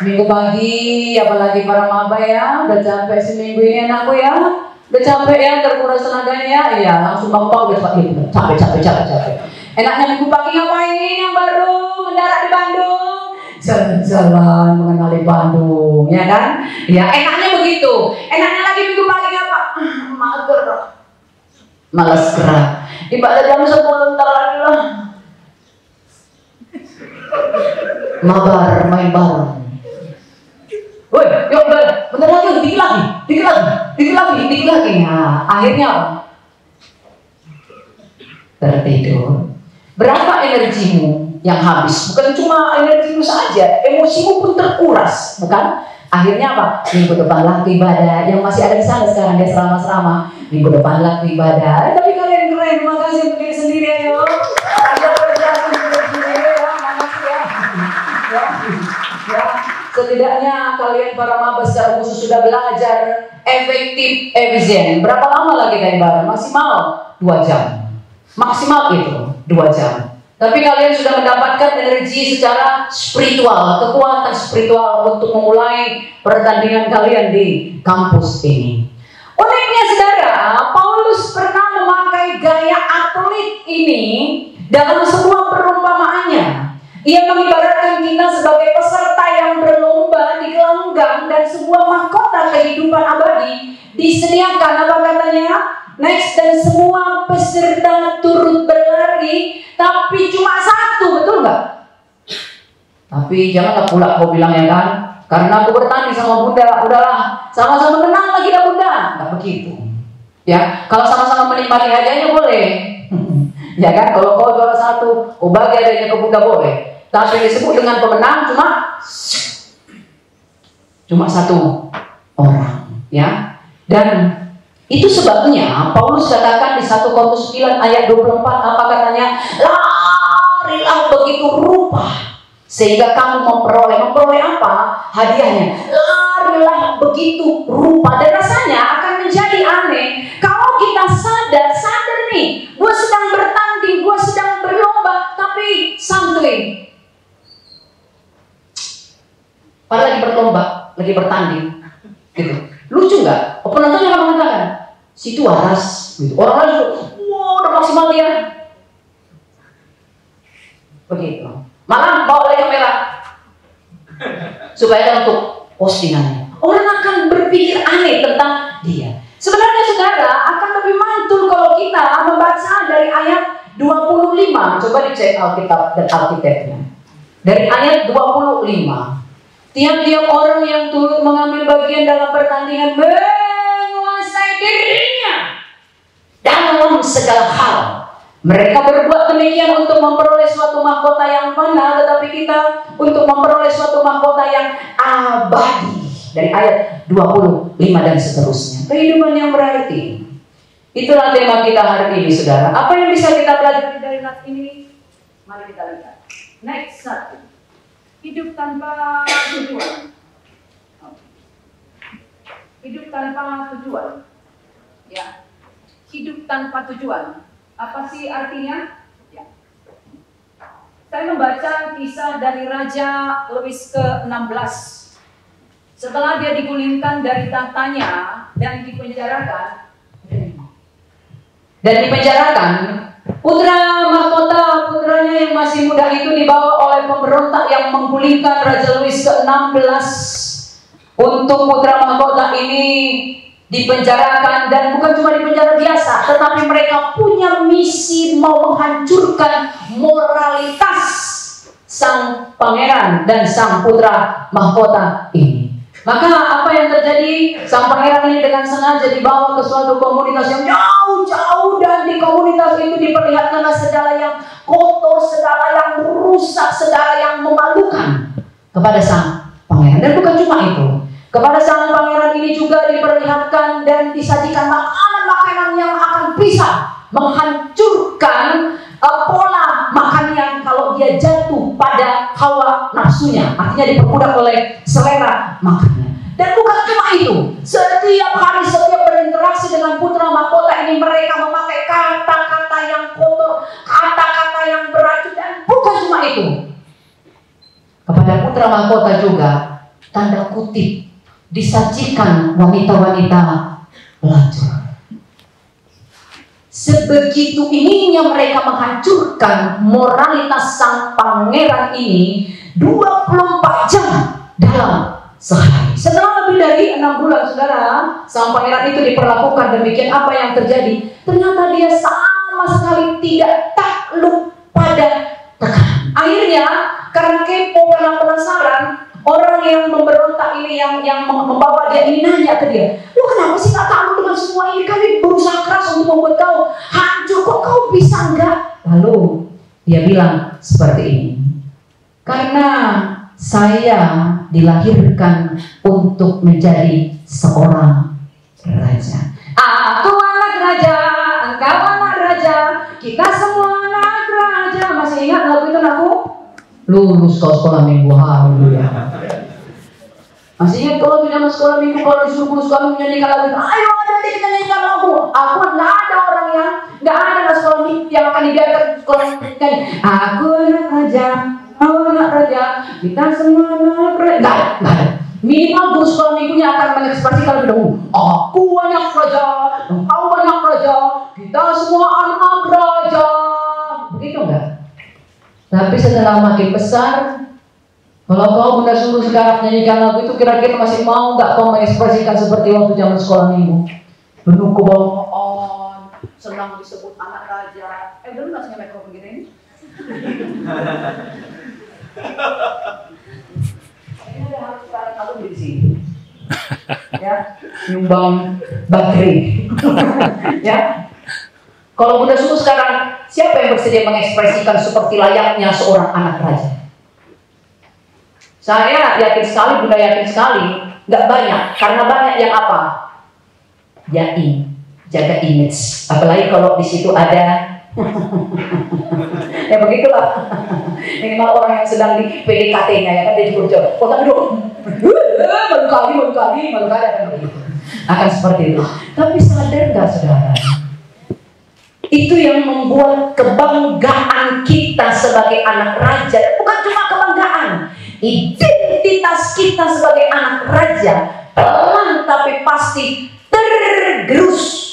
[SPEAKER 3] Minggu pagi, apalagi para maba ya, udah capek seminggu ini anakku ya, udah capek ya, terkuras tenaganya, ya langsung bapak udah capek. Enaknya minggu pagi ngapain yang baru mendarat di Bandung? Jalan-jalan mengenali Bandung, ya kan? Ya enaknya begitu. Enaknya lagi minggu pagi apa? Mager, malas gerak. Ibadah jam 10 ntar lagi lah. Mabar main bareng. Woi, yuk bentar lagi, dikit lagi. Nah, akhirnya apa? Tertidur. Berapa energimu yang habis? Bukan cuma energimu saja, emosimu pun terkuras, bukan? Akhirnya apa? Minggu depan lagi ibadah. Yang masih ada di sana sekarang dia serama-serama. Minggu depan lagi ibadah. Tapi kalian keren, terima kasih berdiri sendiri ayo. Ada kerjaan sendiri ya, makasih ya. Ya. Setidaknya kalian para maba secara khusus sudah belajar efektif, efisien. Berapa lama lagi kita ibadah? Maksimal 2 jam. Maksimal itu 2 jam. Tapi kalian sudah mendapatkan energi secara spiritual, kekuatan spiritual untuk memulai pertandingan kalian di kampus ini. Uniknya saudara, Paulus pernah memakai gaya atlet ini dalam sebuah perumpamaannya. Ia mengibaratkan kita sebagai peserta yang berlomba di gelanggang dan sebuah mahkota kehidupan abadi disediakan. Apa katanya? Next, dan semua peserta turut berlari, tapi cuma satu, betul nggak? Tapi janganlah pula kau bilang ya kan, karena aku bertanding sama bunda, udahlah sama-sama menang lagi dah bunda. Nggak begitu. Ya, kalau sama-sama menikmati hadiahnya boleh. Ya kan, kalau kau juara 1, kau bagi hadiahnya ke bunda boleh. Tapi disebut dengan pemenang cuma 1 orang. Ya, dan itu sebabnya Paulus katakan di 1 Korintus 9 ayat 24, apa katanya? Larilah begitu rupa sehingga kamu memperoleh apa? Hadiahnya. Larilah begitu rupa. Dan rasanya akan menjadi aneh kalau kita sadar nih, gue sedang bertanding, gue sedang berlomba, tapi santuy. Padahal lagi berlomba, lagi bertanding, gitu. Lucu nggak? Penontonnya akan mengatakan, situ waras, gitu. Orang lain wow, udah maksimal dia. Begitu. Malah bawa lagi kamera supaya untuk postingannya. Orang akan berpikir aneh tentang dia. Sebenarnya saudara akan lebih mantul kalau kita membaca dari ayat 25. Coba dicek Alkitab dan Alkitabnya. Dari ayat 25. Tiap-tiap orang yang turut mengambil bagian dalam pertandingan menguasai dirinya dalam segala hal. Mereka berbuat demikian untuk memperoleh suatu mahkota yang fana, tetapi kita untuk memperoleh suatu mahkota yang abadi. Dari ayat 25 dan seterusnya. Kehidupan yang berarti. Itulah tema kita hari ini, saudara. Apa yang bisa kita pelajari dari nas ini? Mari kita lihat. Next 1. Hidup tanpa tujuan. Hidup tanpa tujuan. Ya. Hidup tanpa tujuan. Apa sih artinya? Ya. Saya membaca kisah dari Raja Louis ke-16. Setelah dia digulingkan dari tahtanya dan dipenjarakan. Putra mahkota putranya yang masih muda itu dibawa oleh pemberontak yang menggulingkan Raja Louis ke-16. Untuk putra mahkota ini dipenjarakan, dan bukan cuma dipenjara biasa, tetapi mereka punya misi mau menghancurkan moralitas sang pangeran dan sang putra mahkota ini. Maka apa yang terjadi? Sang pangeran ini dengan sengaja dibawa ke suatu komunitas yang jauh-jauh, dan di komunitas itu diperlihatkanlah segala yang kotor, segala yang rusak, segala yang memalukan kepada sang pangeran. Dan bukan cuma itu, kepada sang pangeran ini juga diperlihatkan dan disajikan makanan-makanan yang akan bisa menghancurkan pola makan yang kalau dia jatuh pada hawa nafsunya, artinya diperbudak oleh selera makannya. Dan bukan cuma itu, setiap hari, setiap berinteraksi dengan putra mahkota ini, mereka memakai kata-kata yang kotor, kata-kata yang beracun. Dan bukan cuma itu, kepada putra mahkota juga, tanda kutip, disajikan wanita-wanita pelacur. Sebegitu inginnya mereka menghancurkan moralitas sang pangeran ini 24 jam dalam sehari. Setelah lebih dari 6 bulan, saudara, sang pangeran itu diperlakukan demikian. Apa yang terjadi? Ternyata dia sama sekali tidak takluk pada tekanan. Akhirnya karena kepo, karena penasaran, orang yang memberontak ini yang membawa dia ini nanya ke dia, lu kenapa sih gak tahu dengan semua ini? Kami berusaha keras untuk membuat kau hancur, kok kau bisa enggak? Lalu dia bilang seperti ini, karena saya dilahirkan untuk menjadi seorang raja. Aku anak raja, engkau anak raja, kita semua anak raja. Masih ingat lagu itu, aku? Lulus kau sekolah minggu, haleluya. Masih ingat kalau di zaman sekolah minggu, kalau disuruh guru sekolah menyanyikan lagu itu, ayo adik kita nyanyikan lagu. Aku nggak ada orang ya. Nggak ada sekolah minggu yang akan dibiarkan sekolah minggu. Aku anak raja, aku anak raja, kita semua anak raja. Nggak ada. Minimal guru sekolah minggunya akan mengekspresikan lebih dahulu. Aku anak raja, engkau anak raja, kita semua anak raja. Begitu enggak? Tapi setelah makin besar, kalau kau Bunda suruh sekarang nyanyikan lagu itu, kira-kira masih mau nggak kau mengekspresikan seperti waktu zaman sekolah minggu? Penuh kebanggaan, senang disebut anak raja. Dulu masih mikrofon begini. Ini ada harus sekarang kamu di sini. Ya, nyumbang baterai. Ya. Kalau Bunda suruh sekarang, siapa yang bersedia mengekspresikan seperti layaknya seorang anak raja? Saya yakin sekali, Bunda yakin sekali, nggak banyak. Karena banyak yang apa? Jaga image. Apalagi kalau di situ ada, ya begitulah. Minimal orang yang sedang di PDKT-nya ya kan dia juga jawab. Oh tapi dong, malu kali akan begitu. Akan seperti itu. Tapi sadar nggak saudara? Itu yang membuat kebanggaan kita sebagai anak raja. Bukan cuma kebanggaan, identitas kita sebagai anak raja pelan tapi pasti tergerus.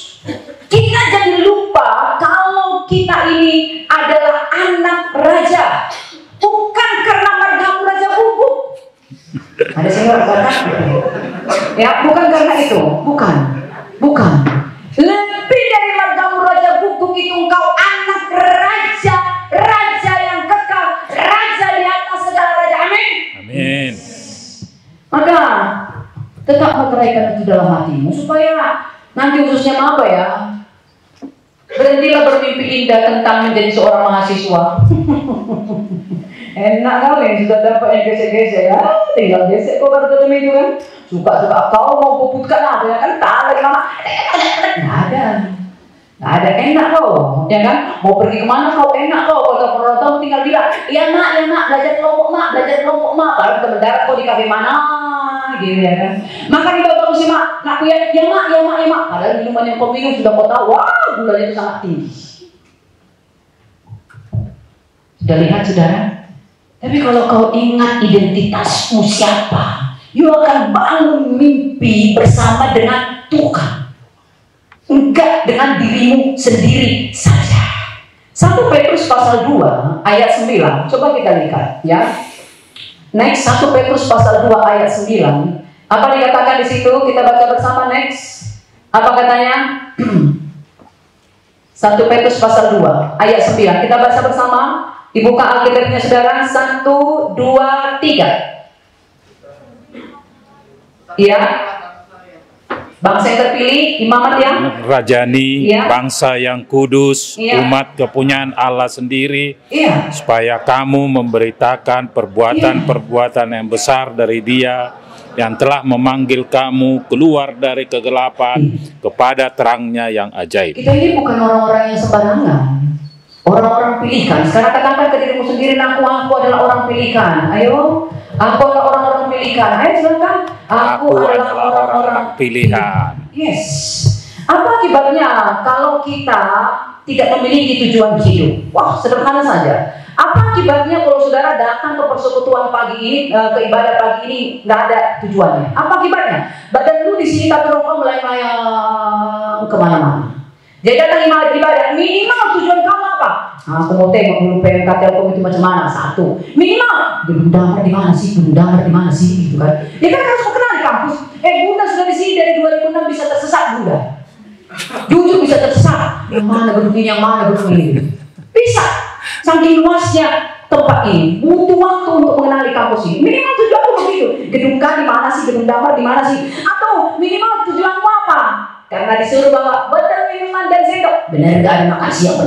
[SPEAKER 3] Kita jadi lupa kalau kita ini adalah anak raja. Bukan karena margamu raja gugup. Ada senior kata? Ya, bukan karena itu. Bukan. Lebih dari margamu raja gugup itu engkau anak raja. Raja yang kekal. Raja di atas segala raja. Amin.
[SPEAKER 2] Amin.
[SPEAKER 3] Maka tetap meteraikan itu dalam hatimu supaya nanti khususnya apa ya? Berhentilah bermimpi indah tentang menjadi seorang mahasiswa. Enak kali yang sudah dapat yang gesek-gesek ya, tinggal gesek kok kartu itu kan. Suka-suka kau mau bubutkan apa ya kan? Tak lagi lama. Nggak ada enak kau, ya kan? Mau pergi kemana kau enak kau? Kalau penonton tinggal bilang, ya nak, belajar kelompok mak. Kalau kita mendarat kau di kafe mana? Gitu ya kan? Maka di bawah si mak, nak ya mak. Padahal minuman yang kau minum sudah kau tahu, wah gulanya itu sangat tinggi. Sudah lihat saudara? Tapi kalau kau ingat identitasmu siapa, you akan bangun mimpi bersama dengan Tuhan. Enggak dengan dirimu sendiri saja. 1 Petrus pasal 2 ayat 9. Coba kita lihat ya. Next 1 Petrus pasal 2 ayat 9. Apa dikatakan di situ? Kita baca bersama next. Apa katanya? 1 Petrus pasal 2 ayat 9. Kita baca bersama. Dibuka Alkitabnya saudara. 1, 2, 3. Iya. Bangsa yang terpilih, imamat yang
[SPEAKER 2] rajani,
[SPEAKER 3] ya.
[SPEAKER 2] Bangsa yang kudus,
[SPEAKER 3] ya.
[SPEAKER 2] Umat kepunyaan Allah sendiri,
[SPEAKER 3] iya.
[SPEAKER 2] supaya kamu memberitakan perbuatan-perbuatan yang besar dari Dia yang telah memanggil kamu keluar dari kegelapan kepada terangnya yang ajaib.
[SPEAKER 3] Kita ini bukan orang-orang yang sembarangan, orang-orang pilihan. Sekarang katakan ke dirimu sendiri, aku adalah orang pilihan. Ayo, aku adalah orang-orang pilihan. Ayo silakan. Aku adalah orang-orang
[SPEAKER 2] pilihan.
[SPEAKER 3] Yes. Apa akibatnya kalau kita tidak memiliki tujuan hidup? Wah, sederhana saja. Apa akibatnya kalau saudara datang ke persekutuan pagi ini, ke ibadah pagi ini nggak ada tujuannya? Apa akibatnya? Badan lu di sini tapi rokok melayang kemana-mana. Jadi datang ibadah, minimal tujuan kamu apa? Aku mau tengok dulu PMK Telkom itu macam mana, 1. Minimal gedung damar di mana sih, gitu kan? Ya kan harus kenal di kampus. Bunda sudah di sini dari 2006 bisa tersesat Bunda. Jujur bisa tersesat. Yang mana gedung ini, yang mana gedung ini? Bisa. Saking luasnya tempat ini, butuh waktu untuk mengenali kampus ini. Minimal tujuanmu begitu. Gedung K di mana sih, gedung damar di mana sih? Atau minimal tujuanmu apa? Karena disuruh bawa botol minuman dan sendok. Benar nggak ada makan siang,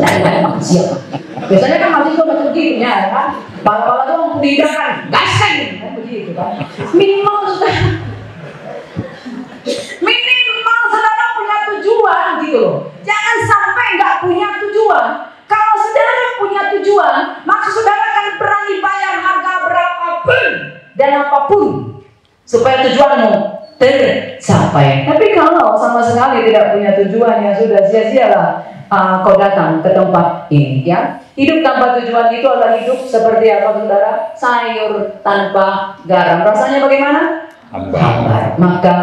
[SPEAKER 3] Biasanya kan mahasiswa macam begitu ya kan. Pala-pala tuh dihidangkan, gaseng, kan begitu kan. Minimal saudara punya tujuan gitu loh. Jangan sampai nggak punya tujuan. Kalau saudara punya tujuan, maka saudara akan berani bayar harga berapapun dan apapun supaya tujuanmu tercapai. Tapi kalau sama sekali tidak punya tujuan, ya sudah sia-sialah kau datang ke tempat ini, ya. Hidup tanpa tujuan itu adalah hidup seperti apa, saudara? Sayur tanpa garam. Rasanya bagaimana? Hambar. Maka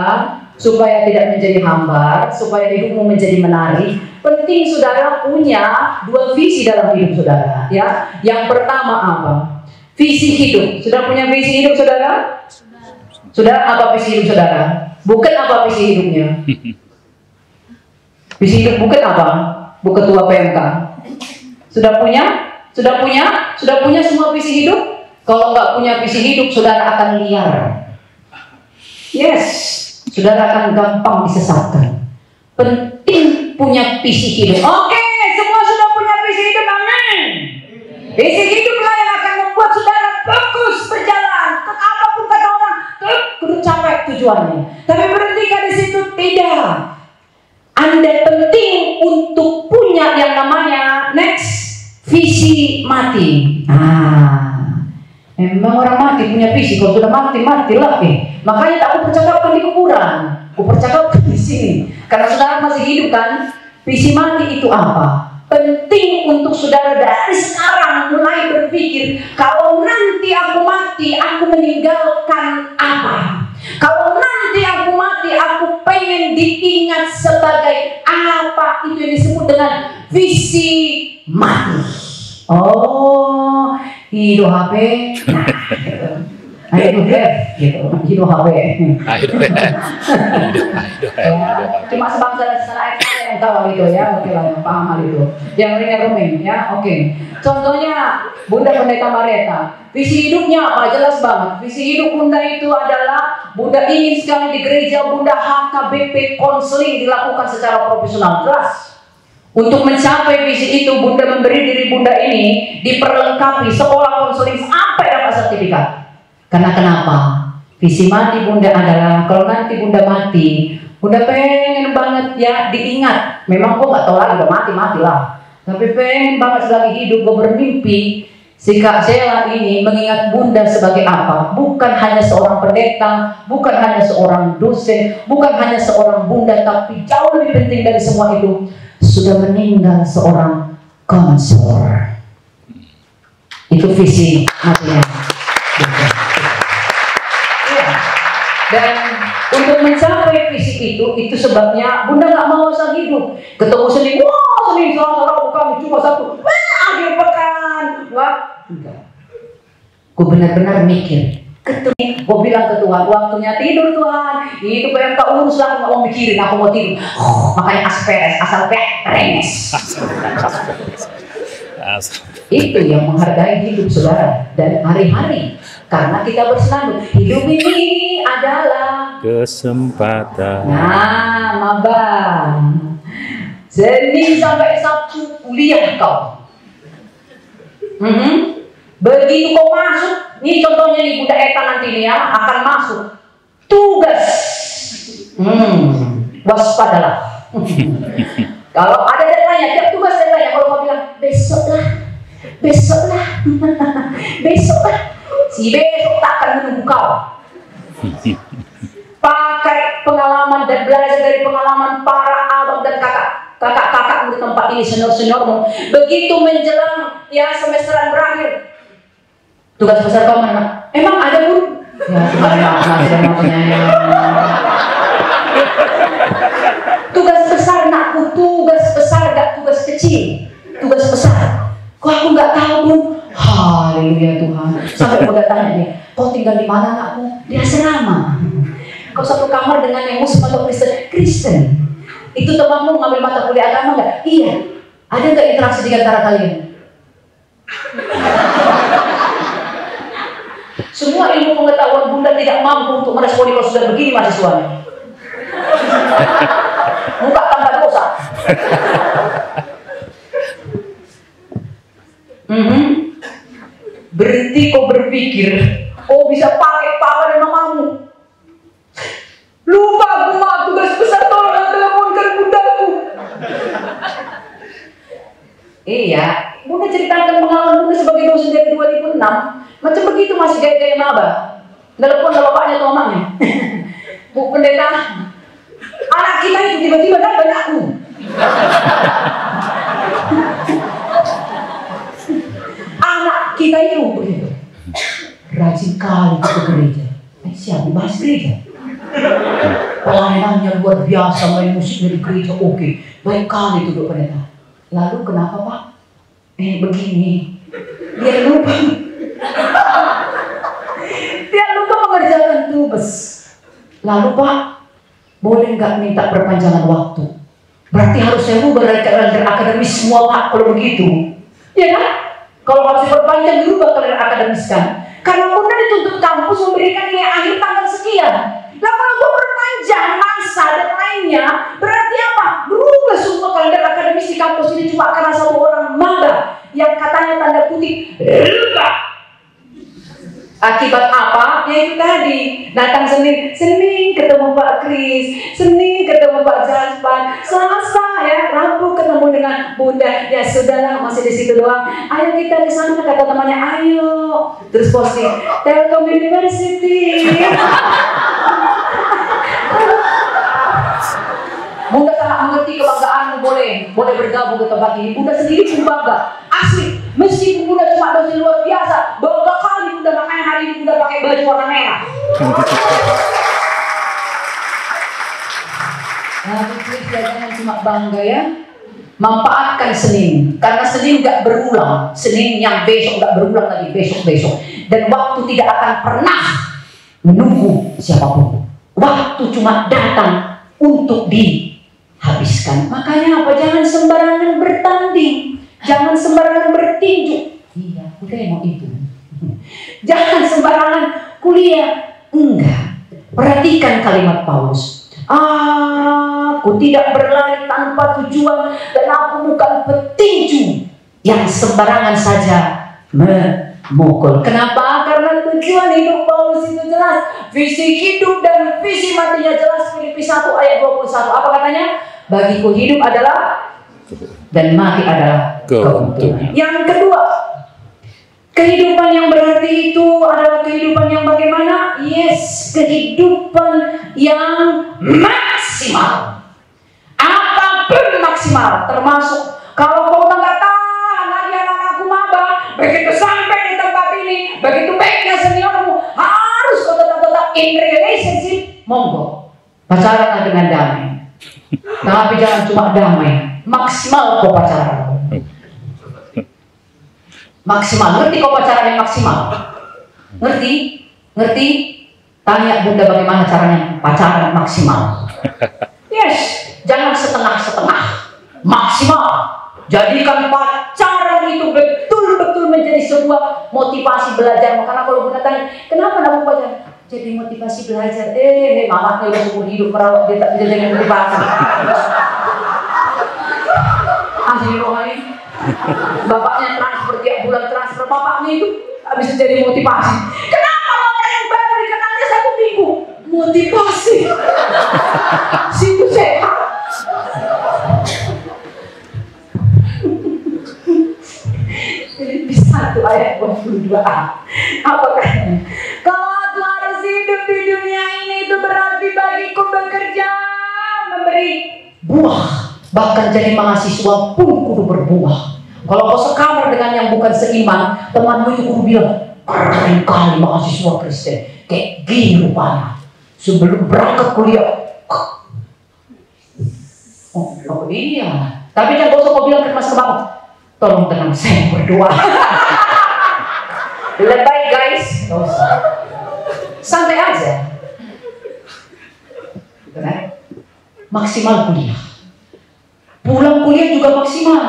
[SPEAKER 3] supaya tidak menjadi hambar, supaya hidupmu menjadi menarik, penting saudara punya dua visi dalam hidup saudara, ya. Yang pertama apa? Visi hidup. Sudah punya visi hidup saudara? Sudah apa visi hidup saudara? Bukan apa visi hidupnya? Visi hidup bukan apa? Bu Ketua PMK. Sudah punya? Sudah punya? Sudah punya semua visi hidup? Kalau nggak punya visi hidup, saudara akan liar. Yes, saudara akan gampang disesatkan. Penting punya visi hidup. Oke, semua sudah punya visi hidup, amin. Visi hiduplah yang akan membuat saudara fokus berjalan. Apapun kata orang, kudu capai tujuannya. Tapi berhentikan di situ, tidak. Anda penting untuk punya yang namanya next visi mati. Memang orang mati punya visi. Kalau sudah mati, matilah. Makanya tak aku percakapkan di kuburan, aku percakapkan di sini. Karena saudara masih hidup kan. Visi mati itu apa? Penting untuk saudara dari sekarang mulai berpikir, kalau nanti aku mati, aku meninggalkan apa? Kalau nanti aku mati, aku pengen diingat sebagai apa? Itu yang disebut dengan visi mati. Oh, hidup HP. Ayo gitu, hidup HP. Cuma sebangsa dan secara yang tahu itu ya, oke lah, yang paham hal itu. Yang ringan rumeng ya, oke. Contohnya Bunda Pendeta Mareta, visi hidupnya apa? Jelas banget. Visi hidup Bunda itu adalah Bunda ingin sekali di gereja Bunda HKBP konseling dilakukan secara profesional. Jelas. Untuk mencapai visi itu, Bunda memberi diri Bunda ini diperlengkapi sekolah konseling sampai dapat sertifikat. Karena kenapa? Visi mati Bunda adalah kalau nanti Bunda mati, Bunda pengen banget ya diingat. Memang kok nggak tahu lagi udah mati lah. Tapi pengen banget selagi hidup gue bermimpi si Kak Sela ini mengingat Bunda sebagai apa? Bukan hanya seorang pendeta, bukan hanya seorang dosen, bukan hanya seorang Bunda, tapi jauh lebih penting dari semua itu, sudah meninggal seorang konselor. Itu visi matinya. Dan untuk mencapai visi itu sebabnya Bunda nggak mau asal hidup. Ketemu Senin, wah Senin Selasa kami cuma satu, akhir pekan, wah enggak. Gue benar-benar mikir. Gue bilang ke Tuhan, waktunya tidur Tuhan. Itu PMK urus lah, aku nggak mau mikirin, aku mau tidur. Makanya asal peres. Itu yang menghargai hidup saudara dan hari-hari. Karena kita bersenandung, hidup ini adalah
[SPEAKER 2] kesempatan.
[SPEAKER 3] Nah, mabang. Senin sampai Sabtu kuliah kau. Begitu kau masuk, ini contohnya nih Bunda Eta nanti nih ya akan masuk tugas. Waspadalah. Kalau ada deadline, tiap tugas deadline. Kalau kau bilang besoklah, besoklah. Si besok tak akan menunggu kau. Pakai pengalaman dan belajar dari pengalaman para abang dan kakak-kakak di tempat ini, senior-seniormu. Begitu menjelang ya semesteran berakhir, tugas besar kau mana? Emang ada pun? Ya tugas besar nakku, tugas besar gak tugas kecil, tugas besar. Kok aku nggak tahu pun? Haleluya Tuhan. Sampai mau tanya nih, kau tinggal di mana anakku? Di asrama. Kau satu kamar dengan yang Muslim atau Kristen? Itu temanmu ngambil mata kuliah agama nggak? Iya. Ada nggak interaksi di antara kalian? Semua ilmu pengetahuan Bunda tidak mampu untuk meresponi kalau sudah begini mahasiswanya. Muka tanpa dosa. Berhenti kau berpikir, kau bisa pakai papa dan mamamu. Lupa aku mah tugas besar tolong teleponkan bundaku. Iya, Bunda ceritakan pengalaman Bunda sebagai dosen dari 2006. Macam begitu masih gaya-gaya maba. Telepon ke bapaknya atau mamanya. Bu pendeta, anak kita itu tiba-tiba dapat aku.
[SPEAKER 7] kita itu begitu. Rajin kali ke gereja. Siapa bahas gereja? Pelayanannya luar biasa, main musik dari gereja, oke. Baik kali itu pendeta. Lalu kenapa Pak? Begini. Dia lupa. Dia lupa mengerjakan tugas. Lalu Pak, boleh nggak minta perpanjangan waktu? Berarti harus saya ubah dari kalender akademis semua Pak, kalau begitu. Ya kan? Kalau harus diperpanjang dirubah kalender akademis kan? Karena Bunda dituntut kampus memberikan nilai akhir tanggal sekian. Nah kalau gue perpanjang masa dan lainnya, berarti apa? Berubah semua kalender akademis di kampus ini cuma karena satu orang maba yang katanya tanda kutip lupa. Akibat apa? Ya itu tadi, datang Senin ketemu Pak Kris, Senin ketemu Pak Jaspan, Selasa ya Rabu ketemu dengan Bunda. Ya sudahlah, masih di situ doang. Ayo kita di sana, kata temannya, ayo. Terus posting Telkom University. Bunda sangat mengerti kebanggaanmu, boleh bergabung ke tempat ini. Bunda sendiri pun bangga, asli. Meskipun Bunda cuma dosen luar biasa, bangga kali Bunda, makanya hari ini Bunda pakai baju warna merah. Nah, jangan cuma bangga ya, manfaatkan Senin, karena Senin nggak berulang. Senin yang besok nggak berulang lagi, besok. Dan waktu tidak akan pernah menunggu siapapun. Waktu cuma datang untuk dihabiskan. Makanya apa? Jangan sembarangan bertanding, jangan sembarangan bertinju. Iya, udah mau itu. Jangan sembarangan kuliah. Enggak. Perhatikan kalimat Paulus. Aku tidak berlari tanpa tujuan dan aku bukan petinju yang sembarangan saja memukul. Kenapa? Karena tujuan hidup Paulus itu jelas. Visi hidup dan visi matinya jelas. Filipi 1 ayat 21. Apa katanya? Bagiku hidup adalah dan mati adalah keuntungan. Yang kedua, kehidupan yang berarti itu adalah kehidupan yang bagaimana? Yes, kehidupan yang maksimal. Apapun maksimal, termasuk kalau kau nggak tahan lagi anak-anakku maba, begitu sampai di tempat ini, begitu baiknya seniormu, harus kau tetap in relationship, monggo. Pacaran dengan damai. Tapi jangan cuma damai, maksimal kau pacaran. Maksimal, ngerti kau pacaran yang maksimal? Ngerti? Tanya Bunda bagaimana caranya pacaran maksimal. Yes, jangan setengah-setengah, maksimal. Jadikan pacaran itu betul-betul menjadi sebuah motivasi belajar. Karena kalau Bunda tanya, kenapa nak pacaran? Jadi motivasi belajar. Mamanya udah seumur hidup merawat dia tak jadi motivasi. Asli rohani. Bapaknya transfer tiap bulan transfer, bapaknya itu habis jadi motivasi. Kenapa orang yang baru dikenalnya 1 minggu? Motivasi. Situ sehat. Filipi 1 ayat 22a. Apa katanya? Kalau aku harus hidup di dunia ini, itu berarti bagiku bekerja, memberi buah. Bahkan jadi mahasiswa pun kudu berbuah. Kalau kau sekamar dengan yang bukan seiman, temanmu itu kudu bilang, keren kali mahasiswa Kristen, kayak gini rupanya. Sebelum berangkat kuliah, oh iya. Tapi jangan kau usah bilang ke mas kebang, tolong tenang, saya berdoa. Lebay guys, gak usah. Santai aja. Maksimal kuliah. Pulang kuliah juga maksimal.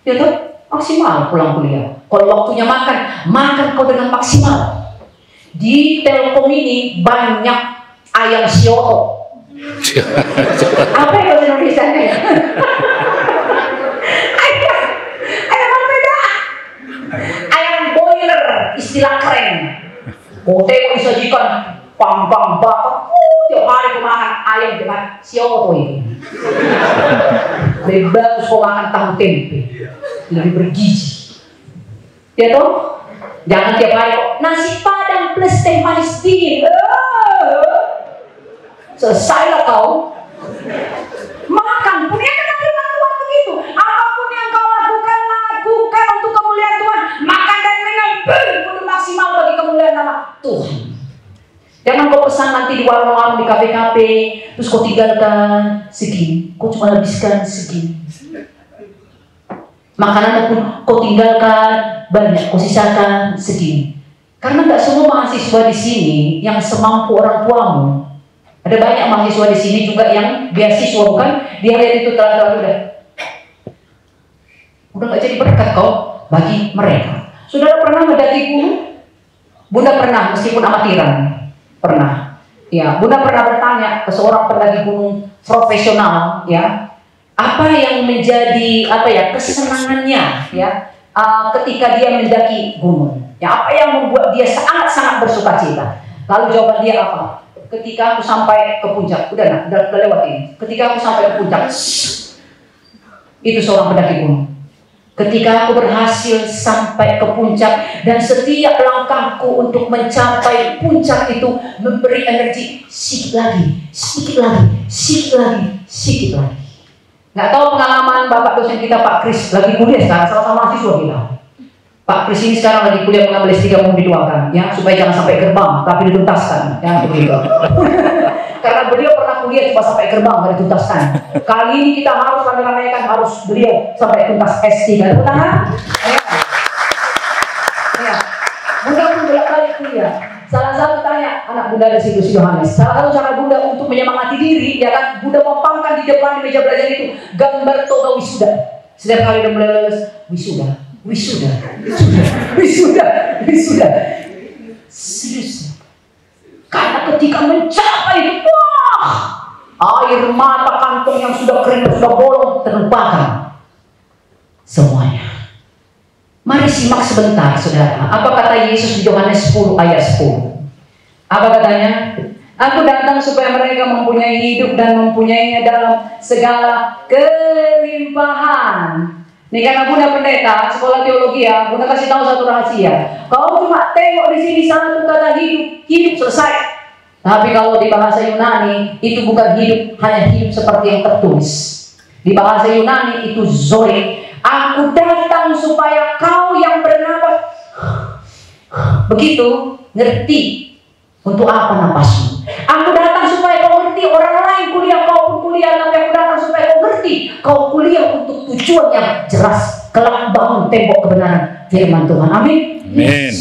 [SPEAKER 7] Ya toh? Maksimal pulang kuliah. Kalau waktunya makan kau dengan maksimal. Di Telkom ini banyak ayam sioto. Apa yang bahasa Indonesia nya? Ayam apa beda? Ayam boiler, istilah keren. Kote disajikan pang-pang bakar. Tiap hari kau makan ayam dengan sioto ini. Lebih bagus kau makan tahu tempe, lebih bergizi. Ya toh? Jangan tiap hari kok nasi padang plus teh manis dingin. Selesailah kau. Makan pun ya kan firman Tuhan begitu. Apapun yang kau lakukan untuk kemuliaan Tuhan. Maka pesan nanti di warung-warung, di kafe-kafe, terus kau tinggalkan segini, kau cuma habiskan segini. Makanan pun kau tinggalkan banyak, kau sisakan segini. Karena nggak semua mahasiswa di sini yang semampu orang tuamu. Ada banyak mahasiswa di sini juga yang beasiswa, bukan? Dia lihat itu telah udah nggak jadi berkat kau bagi mereka. Saudara pernah mendaki gunung? Bunda pernah, meskipun amatiran, pernah. Ya, Bunda pernah bertanya ke seorang pendaki gunung profesional, ya, apa yang menjadi kesenangannya, ya, ketika dia mendaki gunung. Ya, apa yang membuat dia sangat-sangat bersuka cita? Lalu jawaban dia apa? Ketika aku sampai ke puncak, udah lewat ini. Ketika aku sampai ke puncak, itu seorang pendaki gunung. Ketika aku berhasil sampai ke puncak dan setiap langkahku untuk mencapai puncak itu memberi energi sedikit lagi, sedikit lagi, sedikit lagi, sedikit lagi. Nggak tahu pengalaman Bapak dosen kita Pak Kris lagi kuliah sekarang, sama-sama mahasiswa kita. Pak Kris ini sekarang lagi kuliah mengambil S3, mau didoakan ya supaya jangan sampai gerbang tapi dituntaskan ya begitu. Karena beliau pernah kuliah cuma sampai gerbang nggak dituntaskan. Kali ini kita harus ramai-ramaikan harus beliau sampai tuntas S3. Tepuk tangan. Ya. Bunda pun bolak-balik kuliah. Salah satu tanya anak Bunda ada situ si Yohanes. Salah satu cara Bunda untuk menyemangati diri ya kan, Bunda mempangkan di depan di meja belajar itu gambar toga wisuda. Setiap kali dia mulai lulus wisuda. Serius. Karena ketika mencapai, wah, air mata kantong yang sudah kering, sudah bolong terlupakan semuanya. Mari simak sebentar, saudara. Apa kata Yesus di Yohanes 10 ayat 10? Apa katanya? Aku datang supaya mereka mempunyai hidup dan mempunyainya dalam segala kelimpahan. Ini karena Bunda pendeta sekolah teologi ya, Bunda kasih tahu satu rahasia. Kau cuma tengok di sini satu kata hidup, hidup selesai. Tapi kalau di bahasa Yunani itu bukan hidup, hanya hidup seperti yang tertulis. Di bahasa Yunani itu zoe. Aku datang supaya kau yang bernapas begitu ngerti untuk apa napasmu. Aku datang supaya kau ngerti, orang lain kuliah, kau pun kuliah, tapi aku datang supaya kau ngerti. Kau kuliah untuk tujuan yang jelas, kelak bangun tembok kebenaran firman Tuhan. Amin.
[SPEAKER 2] Amin.